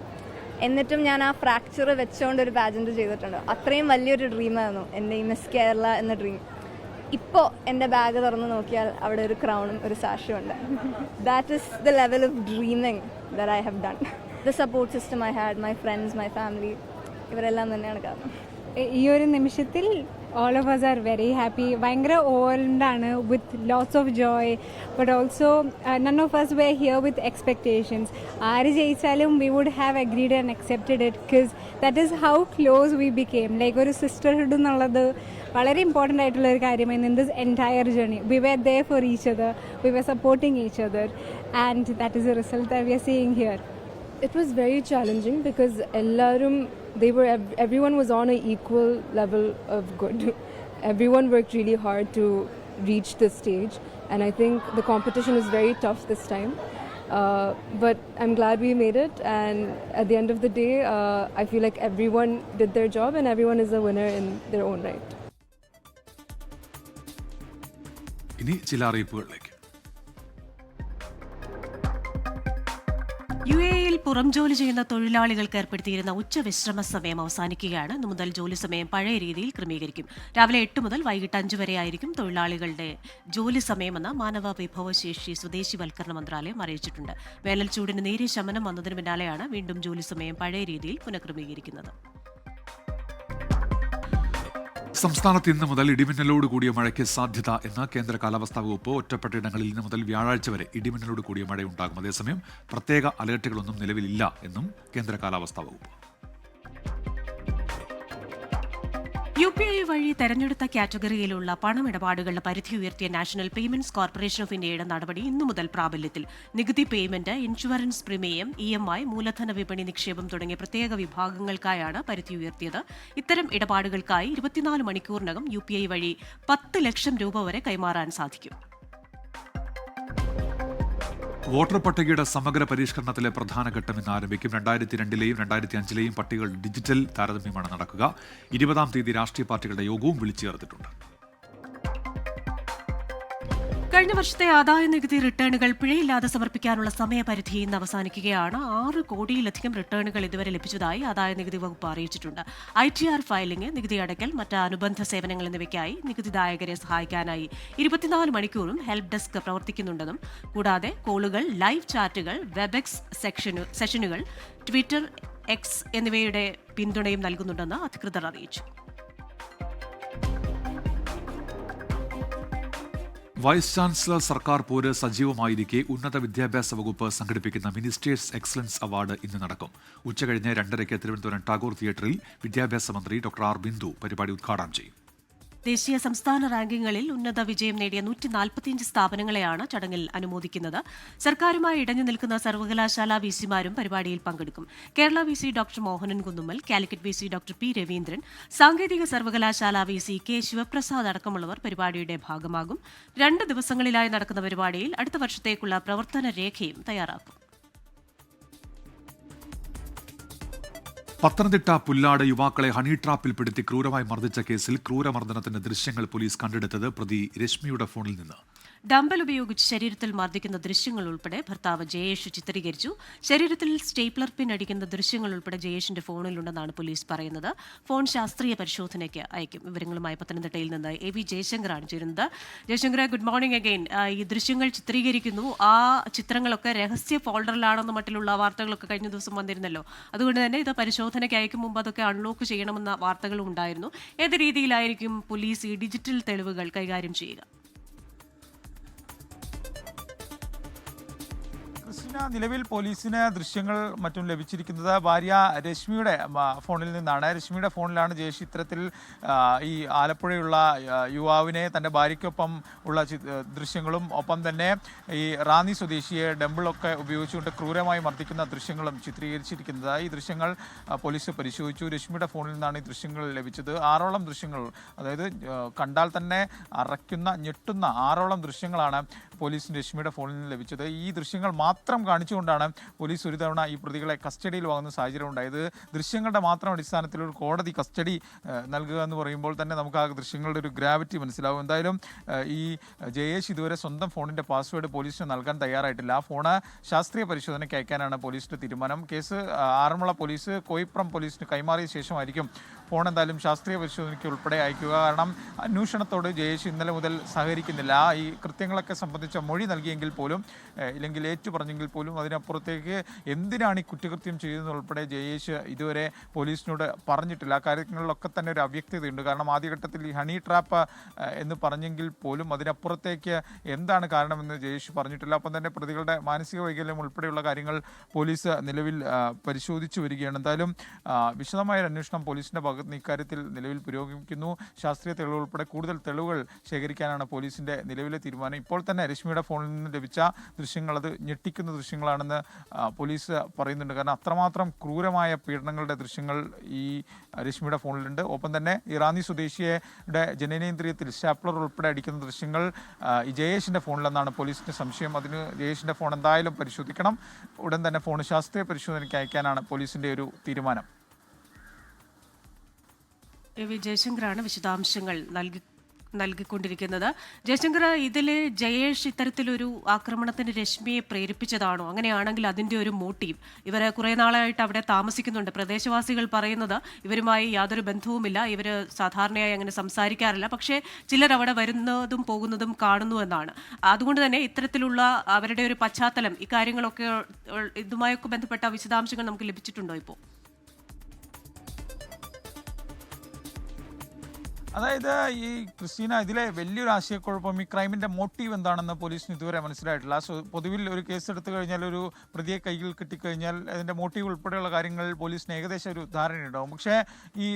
എന്നിട്ടും ഞാൻ ആ ഫ്രാക്ചർ വെച്ചുകൊണ്ട് ഒരു പാജന്റ് ചെയ്തിട്ടുണ്ട്. അത്രയും വലിയൊരു ഡ്രീമായിരുന്നു എൻ്റെ ഈ മിസ് കേരള എന്ന ഡ്രീം. ഇപ്പോൾ എൻ്റെ ബാഗ് തുറന്ന് നോക്കിയാൽ അവിടെ ഒരു ക്രൗണും ഒരു സാഷും ഉണ്ട്. That is the level of dreaming that I have done. The support system I had, my friends, my family, ഇവരെല്ലാം തന്നെയാണ് കാരണം. ഈ ഒരു നിമിഷത്തിൽ all of us are very happy. ഭയങ്കര ഓൾഡാണ്, with lots of joy, but also none of us were here with expectations. ആര് ജയിച്ചാലും we would have agreed and accepted it because that is how close we became. Like ഒരു സിസ്റ്റർഹുഡ് എന്നുള്ളത് വളരെ ഇമ്പോർട്ടൻ്റ് ആയിട്ടുള്ള ഒരു കാര്യമായിരുന്നു. in this entire journey we were there for each other, we were supporting each other, and that is the result that we are seeing here. It was very challenging because everyone was on an equal level of good. Everyone worked really hard to reach this stage, and I think the competition was very tough this time. But I'm glad we made it, and at the end of the day, I feel like everyone did their job and everyone is a winner in their own right. ഇനി ചില അറിയിപ്പുകളിലേക്ക്. UAEയിൽ പുറം ജോലി ചെയ്യുന്ന തൊഴിലാളികൾക്ക് ഏർപ്പെടുത്തിയിരുന്ന ഉച്ചവിശ്രമ സമയം അവസാനിക്കുകയാണ്. ഇന്നു മുതൽ ജോലി സമയം പഴയ രീതിയിൽ ക്രമീകരിക്കും. രാവിലെ 8 മുതൽ വൈകിട്ട് 5 വരെയായിരിക്കും തൊഴിലാളികളുടെ ജോലി സമയമെന്ന് മാനവ വിഭവശേഷി സ്വദേശിവൽക്കരണ മന്ത്രാലയം അറിയിച്ചിട്ടുണ്ട്. വേനൽ ചൂടിന് നേരിയ ശമനം വന്നതിന് പിന്നാലെയാണ് വീണ്ടും ജോലി സമയം പഴയ രീതിയിൽ പുനഃക്രമീകരിക്കുന്നത്. സംസ്ഥാനത്ത് ഇന്ന് മുതൽ ഇടിമിന്നലോട് കൂടിയ മഴയ്ക്ക് സാധ്യത എന്ന് കേന്ദ്ര കാലാവസ്ഥാ വകുപ്പ്. ഒറ്റപ്പെട്ട ഇടങ്ങളിൽ ഇന്ന് മുതൽ വ്യാഴാഴ്ച വരെ ഇടിമിന്നലോട് കൂടിയ മഴയുണ്ടാകും. അതേസമയം പ്രത്യേക അലർട്ടുകളൊന്നും നിലവിലില്ല എന്നും കേന്ദ്ര കാലാവസ്ഥാ വകുപ്പ്. UPI വഴി തെരഞ്ഞെടുത്ത കാറ്റഗറിയിലുള്ള പണമിടപാടുകളുടെ പരിധി ഉയർത്തിയ നാഷണൽ പേയ്മെന്റ്സ് കോർപ്പറേഷൻ ഓഫ് ഇന്ത്യയുടെ നടപടി ഇന്നു മുതൽ പ്രാബല്യത്തിൽ. നികുതി പേയ്മെന്റ്, ഇൻഷുറൻസ് പ്രീമിയം, EMI, മൂലധന വിപണി നിക്ഷേപം തുടങ്ങിയ പ്രത്യേക വിഭാഗങ്ങൾക്കായാണ് പരിധി ഉയർത്തിയത്. ഇത്തരം ഇടപാടുകൾക്കായി 24 മണിക്കൂറിനകം UPI വഴി 10 ലക്ഷം രൂപ വരെ കൈമാറാൻ സാധിക്കും. വോട്ടർ പട്ടികയുടെ സമഗ്ര പരിഷ്കരണത്തിലെ പ്രധാന ഘട്ടം ഇന്ന് ആരംഭിക്കും. 2002ലെയും 2005ലെയും പട്ടികകൾ ഡിജിറ്റൽ താരതമ്യമാണ് നടക്കുക. 20-ാം തീയതി രാഷ്ട്രീയ പാർട്ടികളുടെ യോഗവും വിളിച്ചു ചേർത്തിട്ടുണ്ട്. കഴിഞ്ഞ വർഷത്തെ ആദായ നികുതി റിട്ടേണുകൾ പിഴയില്ലാതെ സമർപ്പിക്കാനുള്ള സമയപരിധി ഇന്ന് അവസാനിക്കുകയാണ്. 6 കോടിയിലധികം റിട്ടേണുകൾ ഇതുവരെ ലഭിച്ചതായി ആദായ നികുതി വകുപ്പ് അറിയിച്ചിട്ടുണ്ട്. ITR ഫയലിംഗ്, നികുതി അടയ്ക്കൽ, മറ്റ് അനുബന്ധ സേവനങ്ങൾ എന്നിവയ്ക്കായി നികുതിദായകരെ സഹായിക്കാനായി 24 മണിക്കൂറും ഹെൽപ്പ് ഡെസ്ക് പ്രവർത്തിക്കുന്നുണ്ടെന്നും കൂടാതെ കോളുകൾ, ലൈവ് ചാറ്റുകൾ, വെബെക്സ് സെഷനുകൾ, ട്വിറ്റർ, X എന്നിവയുടെ പിന്തുണയും നൽകുന്നുണ്ടെന്ന് അധികൃതർ അറിയിച്ചു. വൈസ് ചാൻസലർ സർക്കാർ പോര് സജീവമായിരിക്കെ ഉന്നത വിദ്യാഭ്യാസ വകുപ്പ് സംഘടിപ്പിക്കുന്ന മിനിസ്റ്റേഴ്സ് എക്സലൻസ് അവാർഡ് ഇന്ന് നടക്കും. ഉച്ചകഴിഞ്ഞ് 2:30 തിരുവനന്തപുരം ടാഗോർ തിയേറ്ററിൽ വിദ്യാഭ്യാസ മന്ത്രി ഡോക്ടർ ആർ ബിന്ദു പരിപാടി ഉദ്ഘാടനം ചെയ്യും. ദേശീയ സംസ്ഥാന റാങ്കിങ്ങുകളിൽ ഉന്നത വിജയം നേടിയ 145 സ്ഥാപനങ്ങളെയാണ് ചടങ്ങിൽ അനുമോദിക്കുന്നത്. സർക്കാരുമായി ഇടഞ്ഞു നിൽക്കുന്ന സർവകലാശാല വിസിമാരും പരിപാടിയിൽ പങ്കെടുക്കും. Kerala VC doctor Mohanan Kunnummal, Calicut VC doctor P Raveendran, സാങ്കേതിക സർവകലാശാല വിസി കെ ശിവപ്രസാദ് അടക്കമുള്ളവർ പരിപാടിയുടെ ഭാഗമാകും. 2 ദിവസങ്ങളിലായി നടക്കുന്ന പരിപാടിയിൽ അടുത്ത വർഷത്തേക്കുള്ള പ്രവർത്തന രേഖയും തയ്യാറാക്കും. പത്തനംതിട്ട പുല്ലാട് യുവാക്കളെ ഹണി ട്രാപ്പിൽപ്പെടുത്തി ക്രൂരമായി മർദ്ദിച്ച കേസിൽ ക്രൂരമർദ്ദനത്തിന്റെ ദൃശ്യങ്ങൾ പോലീസ് കണ്ടെടുത്തത് പ്രതി രശ്മിയുടെ ഫോണിൽ നിന്ന്. ഡമ്പൽ ഉപയോഗിച്ച് ശരീരത്തിൽ മർദ്ദിക്കുന്ന ദൃശ്യങ്ങൾ ഉൾപ്പെടെ ഭർത്താവ് ജയേഷ് ചിത്രീകരിച്ചു. ശരീരത്തിൽ സ്റ്റേപ്ലർ പിൻ അടിക്കുന്ന ദൃശ്യങ്ങൾ ഉൾപ്പെടെ ജയേഷിന്റെ ഫോണിലുണ്ടെന്നാണ് പോലീസ് പറയുന്നത്. ഫോൺ ശാസ്ത്രീയ പരിശോധനയ്ക്ക് അയക്കും. വിവരങ്ങളുമായി പത്തനംതിട്ടയിൽ നിന്ന് AV ജയശങ്കറാണ് ചേരുന്നത്. Jaishankar, good morning again. ഈ ദൃശ്യങ്ങൾ ചിത്രീകരിക്കുന്നു, ആ ചിത്രങ്ങളൊക്കെ രഹസ്യ ഫോൾഡറിലാണെന്ന് മറ്റുള്ള വാർത്തകളൊക്കെ കഴിഞ്ഞ ദിവസം വന്നിരുന്നല്ലോ. അതുകൊണ്ട് തന്നെ ഇത് പരിശോധനയ്ക്ക് അയക്കും മുമ്പ് അതൊക്കെ അൺലോക്ക് ചെയ്യണമെന്ന വാർത്തകളും ഉണ്ടായിരുന്നു. ഏത് രീതിയിലായിരിക്കും പോലീസ് ഈ ഡിജിറ്റൽ തെളിവുകൾ കൈകാര്യം ചെയ്യുക? നിലവിൽ പോലീസിന് ദൃശ്യങ്ങൾ മറ്റും ലഭിച്ചിരിക്കുന്നത് ഭാര്യ രശ്മിയുടെ ഫോണിൽ നിന്നാണ്. രശ്മിയുടെ ഫോണിലാണ് ജയേഷ് ഇത്തരത്തിൽ ഈ ആലപ്പുഴയുള്ള യുവാവിനെ തൻ്റെ ഭാര്യയ്ക്കൊപ്പം ഉള്ള ദൃശ്യങ്ങളും ഒപ്പം തന്നെ ഈ റാന്നി സ്വദേശിയെ ഡംബിളൊക്കെ ഉപയോഗിച്ചുകൊണ്ട് ക്രൂരമായി മർദ്ദിക്കുന്ന ദൃശ്യങ്ങളും ചിത്രീകരിച്ചിരിക്കുന്നത്. ഈ ദൃശ്യങ്ങൾ പോലീസ് പരിശോധിച്ചു. രശ്മിയുടെ ഫോണിൽ നിന്നാണ് ഈ ദൃശ്യങ്ങൾ ലഭിച്ചത്. 6ഓളം ദൃശ്യങ്ങൾ, അതായത് കണ്ടാൽ തന്നെ അറയ്ക്കുന്ന ഞെട്ടുന്ന 6ഓളം ദൃശ്യങ്ങളാണ് പോലീസിന് രശ്മിയുടെ ഫോണിൽ നിന്ന് ലഭിച്ചത്. ഈ ദൃശ്യങ്ങൾ മാത്രം കാണിച്ചുകൊണ്ടാണ് പോലീസ് ഒരു തവണ ഈ പ്രതികളെ കസ്റ്റഡിയിൽ വാങ്ങുന്ന സാഹചര്യം ഉണ്ടായത്. ദൃശ്യങ്ങളുടെ മാത്രം അടിസ്ഥാനത്തിൽ ഒരു കോടതി കസ്റ്റഡി നൽകുക എന്ന് പറയുമ്പോൾ തന്നെ നമുക്ക് ആ ദൃശ്യങ്ങളുടെ ഒരു ഗ്രാവിറ്റി മനസ്സിലാവും. എന്തായാലും ഈ ജയേഷ് ഇതുവരെ സ്വന്തം ഫോണിൻ്റെ പാസ്വേഡ് പോലീസിന് നൽകാൻ തയ്യാറായിട്ടില്ല. ആ ഫോണ് ശാസ്ത്രീയ പരിശോധനയ്ക്ക് അയക്കാനാണ് പോലീസിൻ്റെ തീരുമാനം. കേസ് ആറന്മുള പോലീസ് കോയിപ്രം പോലീസിന് കൈമാറിയ ശേഷമായിരിക്കും ഫോൺ എന്തായാലും ശാസ്ത്രീയ പരിശോധനയ്ക്ക് ഉൾപ്പെടെ അയക്കുക. കാരണം അന്വേഷണത്തോട് ജയേഷ് ഇന്നലെ മുതൽ സഹകരിക്കുന്നില്ല. ഈ കൃത്യങ്ങളൊക്കെ സംബന്ധിച്ച മൊഴി നൽകിയെങ്കിൽ പോലും, ഇല്ലെങ്കിൽ ഏറ്റു പറഞ്ഞെങ്കിൽ പോലും അതിനപ്പുറത്തേക്ക് എന്തിനാണ് ഈ കുറ്റകൃത്യം ചെയ്തതെന്നുൾപ്പെടെ ജയേഷ് ഇതുവരെ പോലീസിനോട് പറഞ്ഞിട്ടില്ല. ആ കാര്യങ്ങളിലൊക്കെ തന്നെ ഒരു അവ്യക്തതയുണ്ട്. കാരണം ആദ്യഘട്ടത്തിൽ ഈ ഹണി ട്രാപ്പ് എന്ന് പറഞ്ഞെങ്കിൽ പോലും അതിനപ്പുറത്തേക്ക് എന്താണ് കാരണമെന്ന് ജയേഷ് പറഞ്ഞിട്ടില്ല. അപ്പം തന്നെ പ്രതികളുടെ മാനസിക വൈകല്യം ഉൾപ്പെടെയുള്ള കാര്യങ്ങൾ പോലീസ് നിലവിൽ പരിശോധിച്ചു വരികയാണ്. എന്തായാലും വിശദമായ ഒരു അന്വേഷണം പോലീസിൻ്റെ ഭാഗത്ത് നിന്ന് ഇക്കാര്യത്തിൽ നിലവിൽ പുരോഗമിക്കുന്നു. ശാസ്ത്രീയ തെളിവുകൾ ഉൾപ്പെടെ കൂടുതൽ തെളിവുകൾ ശേഖരിക്കാനാണ് പോലീസിൻ്റെ നിലവിലെ തീരുമാനം. ഇപ്പോൾ തന്നെ രശ്മിയുടെ ഫോണിൽ നിന്ന് ലഭിച്ച ദൃശ്യങ്ങൾ അത് ഞെട്ടിക്കുന്ന ദൃശ്യങ്ങളാണെന്ന് പോലീസ് പറയുന്നുണ്ട്. കാരണം അത്രമാത്രം ക്രൂരമായ പീഡനങ്ങളുടെ ദൃശ്യങ്ങൾ ഈ രശ്മിയുടെ ഫോണിലുണ്ട്. ഒപ്പം തന്നെ ഇറാനി സ്വദേശിയുടെ ജനനേന്ദ്രിയത്തിൽ സ്റ്റാപ്ലർ ഉൾപ്പെടെ അടിക്കുന്ന ദൃശ്യങ്ങൾ ഈ ജയേഷിൻ്റെ ഫോണിലെന്നാണ് പോലീസിൻ്റെ സംശയം. അതിന് ജയേഷിൻ്റെ ഫോൺ എന്തായാലും പരിശോധിക്കണം. ഉടൻ തന്നെ ഫോൺ ശാസ്ത്രീയ പരിശോധനയ്ക്ക് അയക്കാനാണ് പോലീസിൻ്റെ ഒരു തീരുമാനം. AV ജയശങ്കറാണ് വിശദാംശങ്ങൾ നൽകിക്കൊണ്ടിരിക്കുന്നത്. ജയശങ്കർ, ഇതിൽ ജയേഷ് ഇത്തരത്തിലൊരു ആക്രമണത്തിന് രശ്മിയെ പ്രേരിപ്പിച്ചതാണോ? അങ്ങനെയാണെങ്കിൽ അതിൻ്റെ ഒരു മോട്ടീവ്, ഇവർ കുറേ നാളായിട്ട് അവിടെ താമസിക്കുന്നുണ്ട്. പ്രദേശവാസികൾ പറയുന്നത് ഇവരുമായി യാതൊരു ബന്ധവുമില്ല, ഇവർ സാധാരണയായി അങ്ങനെ സംസാരിക്കാറില്ല, പക്ഷേ ചിലർ അവിടെ വരുന്നതും പോകുന്നതും കാണുന്നു എന്നാണ്. അതുകൊണ്ട് തന്നെ ഇത്തരത്തിലുള്ള അവരുടെ ഒരു പശ്ചാത്തലം, ഇക്കാര്യങ്ങളൊക്കെ ഇതുമായൊക്കെ ബന്ധപ്പെട്ട വിശദാംശങ്ങൾ നമുക്ക് ലഭിച്ചിട്ടുണ്ടോ ഇപ്പോൾ? അതായത് ഈ ക്രിസ്റ്റീന, ഇതിലെ വലിയൊരു ആശയക്കുഴപ്പം ഈ ക്രൈമിൻ്റെ മോട്ടീവ് എന്താണെന്ന് പോലീസിന് ഇതുവരെ മനസ്സിലായിട്ടില്ല. പൊതുവിൽ ഒരു കേസ് എടുത്തു കഴിഞ്ഞാൽ, ഒരു പ്രതിയെ കയ്യിൽ കിട്ടിക്കഴിഞ്ഞാൽ അതിൻ്റെ മോട്ടീവ് ഉൾപ്പെടെയുള്ള കാര്യങ്ങൾ പോലീസിന് ഏകദേശം ഒരു ധാരണയുണ്ടാവും. പക്ഷേ ഈ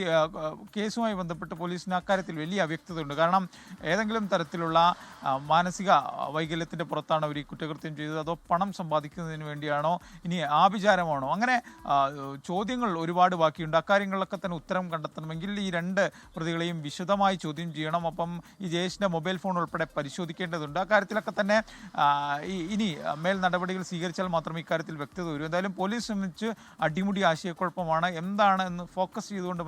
കേസുമായി ബന്ധപ്പെട്ട് പോലീസിന് അക്കാര്യത്തിൽ വലിയ അവ്യക്തതയുണ്ട്. കാരണം ഏതെങ്കിലും തരത്തിലുള്ള മാനസിക വൈകല്യത്തിൻ്റെ പുറത്താണ് അവർ ഈ കുറ്റകൃത്യം ചെയ്തത്, അതോ പണം സമ്പാദിക്കുന്നതിന് വേണ്ടിയാണോ, ഇനി ആഭിചാരമാണോ, അങ്ങനെ ചോദ്യങ്ങൾ ഒരുപാട് ബാക്കിയുണ്ട്. അക്കാര്യങ്ങളിലൊക്കെ തന്നെ ഉത്തരം കണ്ടെത്തണമെങ്കിൽ ഈ രണ്ട് പ്രതികളെയും വിശദമായി ചോദ്യം ചെയ്യണം. ഒപ്പം ഈ ജയേഷിൻ്റെ മൊബൈൽ ഫോൺ ഉൾപ്പെടെ പരിശോധിക്കേണ്ടതുണ്ട്. അക്കാര്യത്തിലൊക്കെ തന്നെ ഇനി മേൽ നടപടികൾ സ്വീകരിച്ചാൽ മാത്രമേ ഇക്കാര്യത്തിൽ വ്യക്തത വരൂ. എന്തായാലും പോലീസ് സംബന്ധിച്ച് അടിമുടി ആശയക്കുഴപ്പമാണ്. എന്താണ് എന്ന് ഫോക്കസ് ചെയ്തുകൊണ്ട്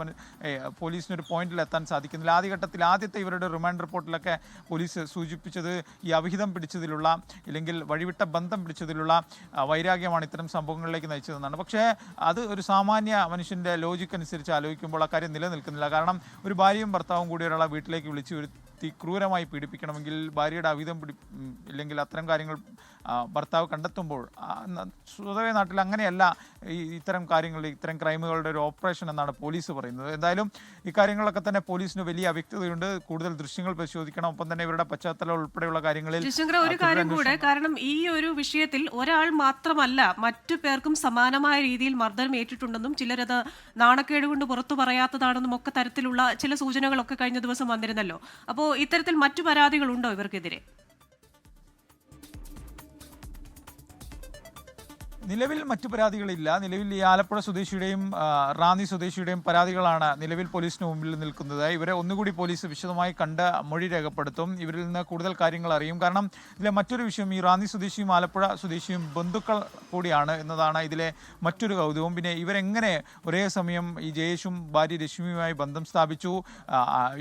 പോലീസിനൊരു പോയിന്റിൽ എത്താൻ സാധിക്കുന്നില്ല. ആദ്യഘട്ടത്തിൽ ആദ്യത്തെ ഇവരുടെ റിമാൻഡ് റിപ്പോർട്ടിലൊക്കെ പോലീസ് സൂചിപ്പിച്ചത് ഈ അവിഹിതം പിടിച്ചതിലുള്ള, ഇല്ലെങ്കിൽ വഴിവിട്ട ബന്ധം പിടിച്ചതിലുള്ള വൈരാഗ്യമാണ് ഇത്തരം സംഭവങ്ങളിലേക്ക് നയിച്ചതെന്നാണ്. പക്ഷേ അത് ഒരു സാമാന്യ മനുഷ്യൻ്റെ ലോജിക്ക് അനുസരിച്ച് ആലോചിക്കുമ്പോൾ ആ കാര്യം നിലനിൽക്കുന്നില്ല. കാരണം ഒരു ഭാര്യയും ഭർത്താവും കൂടി ഒരാളെ വീട്ടിലേക്ക് വിളിച്ചു വരുത്തി ക്രൂരമായി പീഡിപ്പിക്കണമെങ്കിൽ ഭാര്യയുടെ അവിഹിതം ഇല്ലെങ്കിൽ അത്തരം കാര്യങ്ങൾ ഭർത്താവ് കണ്ടെത്തുമ്പോൾ സ്വതവേ നാട്ടിൽ അങ്ങനെയല്ല ഇത്തരം കാര്യങ്ങൾ, ഇത്തരം ക്രൈമുകളുടെ ഒരു ഓപ്പറേഷൻ എന്നാണ് പോലീസ് പറയുന്നത്. എന്തായാലും ഇക്കാര്യങ്ങളൊക്കെ തന്നെ പോലീസിന് വലിയ അവ്യക്തതയുണ്ട്. കൂടുതൽ ദൃശ്യങ്ങൾ പരിശോധിക്കണം. ഒപ്പം തന്നെ ഇവരുടെ പശ്ചാത്തലം ഉൾപ്പെടെയുള്ള കാര്യങ്ങളിൽ ഒരു കാര്യം കൂടെ, കാരണം ഈ ഒരു വിഷയത്തിൽ ഒരാൾ മാത്രമല്ല, മറ്റു പേർക്കും സമാനമായ രീതിയിൽ മർദ്ദനം ഏറ്റിട്ടുണ്ടെന്നും ചിലരത് നാണക്കേട് കൊണ്ട് പുറത്തു പറയാത്തതാണെന്നും ഒക്കെ തരത്തിലുള്ള ചില സൂചനകളൊക്കെ കഴിഞ്ഞ ദിവസം വന്നിരുന്നല്ലോ. അപ്പോൾ ഇത്തരത്തിൽ മറ്റു പരാതികളുണ്ടോ ഇവർക്കെതിരെ? നിലവിൽ മറ്റു പരാതികളില്ല. നിലവിൽ ഈ ആലപ്പുഴ സ്വദേശിയുടെയും റാന്നി സ്വദേശിയുടെയും പരാതികളാണ് നിലവിൽ പോലീസിന് മുമ്പിൽ നിൽക്കുന്നത്. ഇവരെ ഒന്നുകൂടി പോലീസ് വിശദമായി കണ്ട് മൊഴി രേഖപ്പെടുത്തും. ഇവരിൽ നിന്ന് കൂടുതൽ കാര്യങ്ങൾ അറിയും. കാരണം ഇതിലെ മറ്റൊരു വിഷയം, ഈ റാന്നി സ്വദേശിയും ആലപ്പുഴ സ്വദേശിയും ബന്ധുക്കൾ കൂടിയാണ് എന്നതാണ് ഇതിലെ മറ്റൊരു കൗതുകം. പിന്നെ ഇവരെങ്ങനെ ഒരേ സമയം ഈ ജയേഷും ഭാര്യ രശ്മിയുമായി ബന്ധം സ്ഥാപിച്ചു,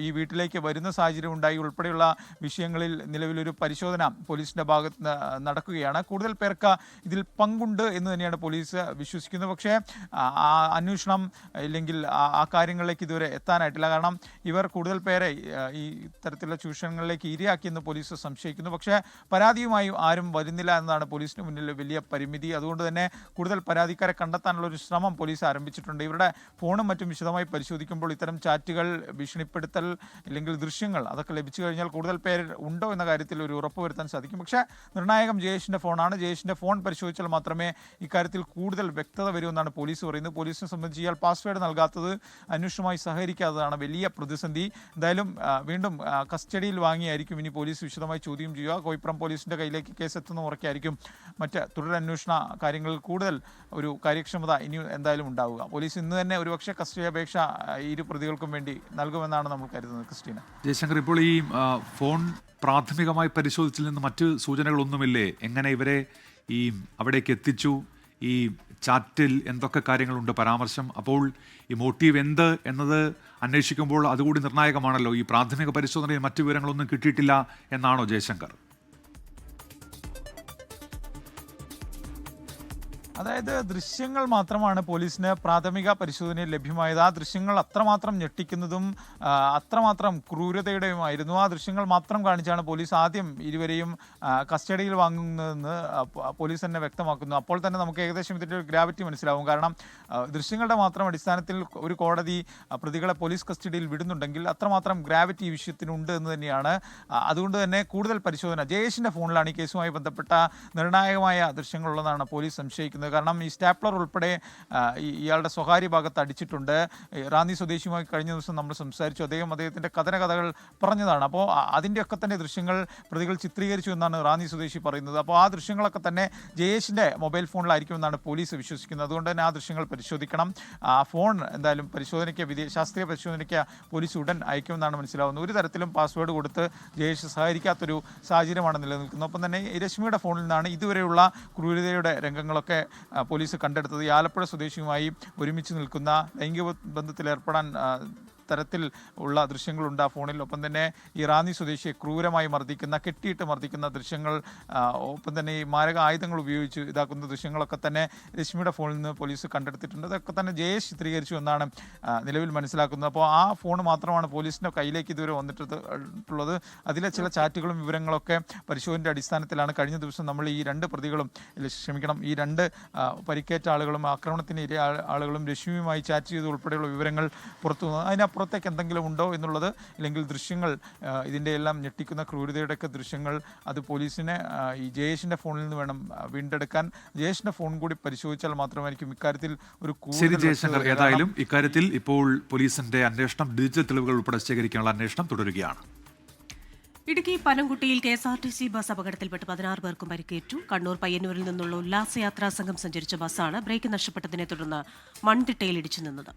ഈ വീട്ടിലേക്ക് വരുന്ന സാഹചര്യം ഉണ്ടായി ഉൾപ്പെടെയുള്ള വിഷയങ്ങളിൽ നിലവിലൊരു പരിശോധന പോലീസിന്റെ ഭാഗത്ത് നടക്കുകയാണ്. കൂടുതൽ പേർക്ക് ഇതിൽ പങ്കുണ്ട് എന്ന് തന്നെയാണ് പോലീസ് വിശ്വസിക്കുന്നത്. പക്ഷേ ആ അന്വേഷണം ഇല്ലെങ്കിൽ ആ കാര്യങ്ങളിലേക്ക് ഇതുവരെ എത്താനായിട്ടില്ല. കാരണം ഇവർ കൂടുതൽ പേരെ ഈ തരത്തിലുള്ള ചൂഷണങ്ങളിലേക്ക് ഇരയാക്കിയെന്ന് പോലീസ് സംശയിക്കുന്നു. പക്ഷേ പരാതിയുമായി ആരും വരുന്നില്ല എന്നതാണ് പോലീസിന് മുന്നിൽ വലിയ പരിമിതി. അതുകൊണ്ട് തന്നെ കൂടുതൽ പരാതിക്കാരെ കണ്ടെത്താനുള്ള ഒരു ശ്രമം പോലീസ് ആരംഭിച്ചിട്ടുണ്ട്. ഇവരുടെ ഫോണും മറ്റും വിശദമായി പരിശോധിക്കുമ്പോൾ ഇത്തരം ചാറ്റുകൾ, ഭീഷണിപ്പെടുത്തൽ ഇല്ലെങ്കിൽ ദൃശ്യങ്ങൾ അതൊക്കെ ലഭിച്ചു കഴിഞ്ഞാൽ കൂടുതൽ പേർ ഉണ്ടോ എന്ന കാര്യത്തിൽ ഒരു ഉറപ്പ് വരുത്താൻ സാധിക്കും. പക്ഷേ നിർണായകം ജയേഷിൻ്റെ ഫോണാണ്. ജയേഷിൻ്റെ ഫോൺ പരിശോധിച്ചാൽ മാത്രമേ ഇക്കാര്യത്തിൽ കൂടുതൽ വ്യക്തത വരുമെന്നാണ് പോലീസ് പറയുന്നത്. പോലീസിനെ സംബന്ധിച്ച് ഇയാൾ പാസ്വേഡ് നൽകാത്തത്, അന്വേഷണവുമായി സഹകരിക്കാത്തതാണ് വലിയ പ്രതിസന്ധി. എന്തായാലും വീണ്ടും കസ്റ്റഡിയിൽ വാങ്ങിയായിരിക്കും ഇനി പോലീസ് വിശദമായി ചോദ്യം ചെയ്യുക. കോയിപ്പുറം പോലീസിൻ്റെ കയ്യിലേക്ക് കേസ് എത്തുന്ന ഉറക്കായിരിക്കും മറ്റ് തുടരന്വേഷണ കാര്യങ്ങളിൽ കൂടുതൽ ഒരു കാര്യക്ഷമത ഇനി എന്തായാലും ഉണ്ടാവുക. പോലീസ് ഇന്ന് തന്നെ ഒരുപക്ഷെ കസ്റ്റഡി അപേക്ഷ ഇരു പ്രതികൾക്കും വേണ്ടി നൽകുമെന്നാണ് നമ്മൾ കരുതുന്നത്. ക്രിസ്റ്റീന. ജയശങ്കർ, ഇപ്പോൾ ഈ ഫോൺ പ്രാഥമികമായി പരിശോധിച്ചതിൽ നിന്ന് മറ്റ് സൂചനകളൊന്നുമില്ലേ? എങ്ങനെ ഇവരെ ഈ അവിടേക്ക് എത്തിച്ചു? ഈ ചാറ്റിൽ എന്തൊക്കെ കാര്യങ്ങളുണ്ട് പരാമർശം? അപ്പോൾ ഈ മോട്ടീവ് എന്ത് എന്നത് അന്വേഷിക്കുമ്പോൾ അതുകൂടി നിർണായകമാണല്ലോ. ഈ പ്രാഥമിക പരിശോധനയിൽ മറ്റു വിവരങ്ങളൊന്നും കിട്ടിയിട്ടില്ല എന്നാണോ ജയശങ്കർ? അതായത് ദൃശ്യങ്ങൾ മാത്രമാണ് പോലീസിന് പ്രാഥമിക പരിശോധനയിൽ ലഭ്യമായത്. ആ ദൃശ്യങ്ങൾ അത്രമാത്രം ഞെട്ടിക്കുന്നതും അത്രമാത്രം ക്രൂരതയുടെയുമായിരുന്നു. ആ ദൃശ്യങ്ങൾ മാത്രം കാണിച്ചാണ് പോലീസ് ആദ്യം ഇരുവരെയും കസ്റ്റഡിയിൽ വാങ്ങുന്നതെന്ന് പോലീസ് തന്നെ വ്യക്തമാക്കുന്നു. അപ്പോൾ തന്നെ നമുക്ക് ഏകദേശം ഇതിൻ്റെ ഒരു ഗ്രാവിറ്റി മനസ്സിലാവും. കാരണം ദൃശ്യങ്ങളുടെ മാത്രം അടിസ്ഥാനത്തിൽ ഒരു കോടതി പ്രതികളെ പോലീസ് കസ്റ്റഡിയിൽ വിടുന്നുണ്ടെങ്കിൽ അത്രമാത്രം ഗ്രാവിറ്റി ഈ വിഷയത്തിനുണ്ട് എന്ന് തന്നെയാണ്. അതുകൊണ്ട് തന്നെ കൂടുതൽ പരിശോധന ജയേഷിൻ്റെ ഫോണിലാണ് ഈ കേസുമായി ബന്ധപ്പെട്ട നിർണായകമായ ദൃശ്യങ്ങളുള്ളതാണ് പോലീസ് സംശയിക്കുന്നത്. കാരണം ഈ സ്റ്റാപ്ലർ ഉൾപ്പെടെ ഇയാളുടെ സ്വകാര്യ ഭാഗത്ത് അടിച്ചിട്ടുണ്ട്. റാന്നി സ്വദേശിയുമായി കഴിഞ്ഞ ദിവസം നമ്മൾ സംസാരിച്ചു. അദ്ദേഹത്തിൻ്റെ കഥകൾ പറഞ്ഞതാണ്. അപ്പോൾ അതിൻ്റെയൊക്കെ തന്നെ ദൃശ്യങ്ങൾ പ്രതികൾ ചിത്രീകരിച്ചു എന്നാണ് റാന്നി സ്വദേശി പറയുന്നത്. അപ്പോൾ ആ ദൃശ്യങ്ങളൊക്കെ തന്നെ ജയേഷിൻ്റെ മൊബൈൽ ഫോണിലായിരിക്കുമെന്നാണ് പോലീസ് വിശ്വസിക്കുന്നത്. അതുകൊണ്ട് തന്നെ ആ ദൃശ്യങ്ങൾ പരിശോധിക്കണം. ആ ഫോൺ എന്തായാലും പരിശോധനയ്ക്ക് ശാസ്ത്രീയ പരിശോധനയ്ക്ക് പോലീസ് ഉടൻ അയക്കുമെന്നാണ് മനസ്സിലാവുന്നത്. ഒരു തരത്തിലും പാസ്വേഡ് കൊടുത്ത് ജയേഷ് സഹകരിക്കാത്തൊരു സാഹചര്യമാണ് നിലനിൽക്കുന്നത്. ഒപ്പം തന്നെ രശ്മിയുടെ ഫോണിൽ നിന്നാണ് ഇതുവരെയുള്ള ക്രൂരതയുടെ രംഗങ്ങളൊക്കെ പോലീസ് കണ്ടെടുത്തത്. ഈ ആലപ്പുഴ സ്വദേശിയുമായി ഒരുമിച്ച് നിൽക്കുന്ന ലൈംഗിക ബന്ധത്തിൽ ഏർപ്പെടാൻ തരത്തിൽ ഉള്ള ദൃശ്യങ്ങളുണ്ട് ആ ഫോണിൽ. ഒപ്പം തന്നെ ഈ റാന്നി സ്വദേശിയെ ക്രൂരമായി കെട്ടിയിട്ട് മർദ്ദിക്കുന്ന ദൃശ്യങ്ങൾ, ഒപ്പം തന്നെ ഈ മാരക ആയുധങ്ങൾ ഉപയോഗിച്ച് ഇതാക്കുന്ന ദൃശ്യങ്ങളൊക്കെ തന്നെ രശ്മിയുടെ ഫോണിൽ നിന്ന് പോലീസ് കണ്ടെടുത്തിട്ടുണ്ട്. അതൊക്കെ തന്നെ ജയേഷ് ചിത്രീകരിച്ചു എന്നാണ് നിലവിൽ മനസ്സിലാക്കുന്നത്. അപ്പോൾ ആ ഫോൺ മാത്രമാണ് പോലീസിൻ്റെ കയ്യിലേക്ക് ഇതുവരെ വന്നിട്ടുള്ളത്. അതിലെ ചില ചാറ്റുകളും വിവരങ്ങളൊക്കെ പരിശോധനയുടെ അടിസ്ഥാനത്തിലാണ്. കഴിഞ്ഞ ദിവസം നമ്മൾ ഈ ഈ രണ്ട് പരിക്കേറ്റ ആളുകളും ആക്രമണത്തിന് ഇര ആളുകളും രശ്മിയുമായി ചാറ്റ് ചെയ്ത് ഉൾപ്പെടെയുള്ള വിവരങ്ങൾ പുറത്തു വന്നു. പുറത്തേക്ക് എന്തെങ്കിലും ഉണ്ടോ എന്നുള്ളത്, അല്ലെങ്കിൽ ദൃശ്യങ്ങൾ, ഇതിൻ്റെ എല്ലാം ഞെട്ടിക്കുന്ന ക്രൂരതയുടെയൊക്കെ ദൃശ്യങ്ങൾ അത് പോലീസിനെ ഈ ജയേഷിൻ്റെ ഫോണിൽ നിന്ന് വേണം വീണ്ടെടുക്കാൻ. ജയേഷിൻ്റെ ഫോൺ കൂടി പരിശോധിച്ചാൽ മാത്രമായിരിക്കും ഇക്കാര്യത്തിൽ ഒരു ശരി ജയശങ്കർ. ഏതായാലും ഇക്കാര്യത്തിൽ ഇപ്പോൾ പോലീസിന്റെ അന്വേഷണം, ഡിജിറ്റൽ തെളിവുകൾ ഉൾപ്പെടെ ശേഖരിക്കാനുള്ള അന്വേഷണം തുടരുകയാണ്. ഇടുക്കി പനംകുട്ടിയിൽ KSRTC ബസ് അപകടത്തിൽപ്പെട്ട് 16 പേർക്കും പരിക്കേറ്റു. കണ്ണൂർ പയ്യന്നൂരിൽ നിന്നുള്ള ഉല്ലാസയാത്രാ സംഘം സഞ്ചരിച്ച ബസ്സാണ് ബ്രേക്ക് നഷ്ടപ്പെട്ടതിനെ തുടർന്ന് മൺതിട്ടയിൽ ഇടിച്ചു നിന്നത്.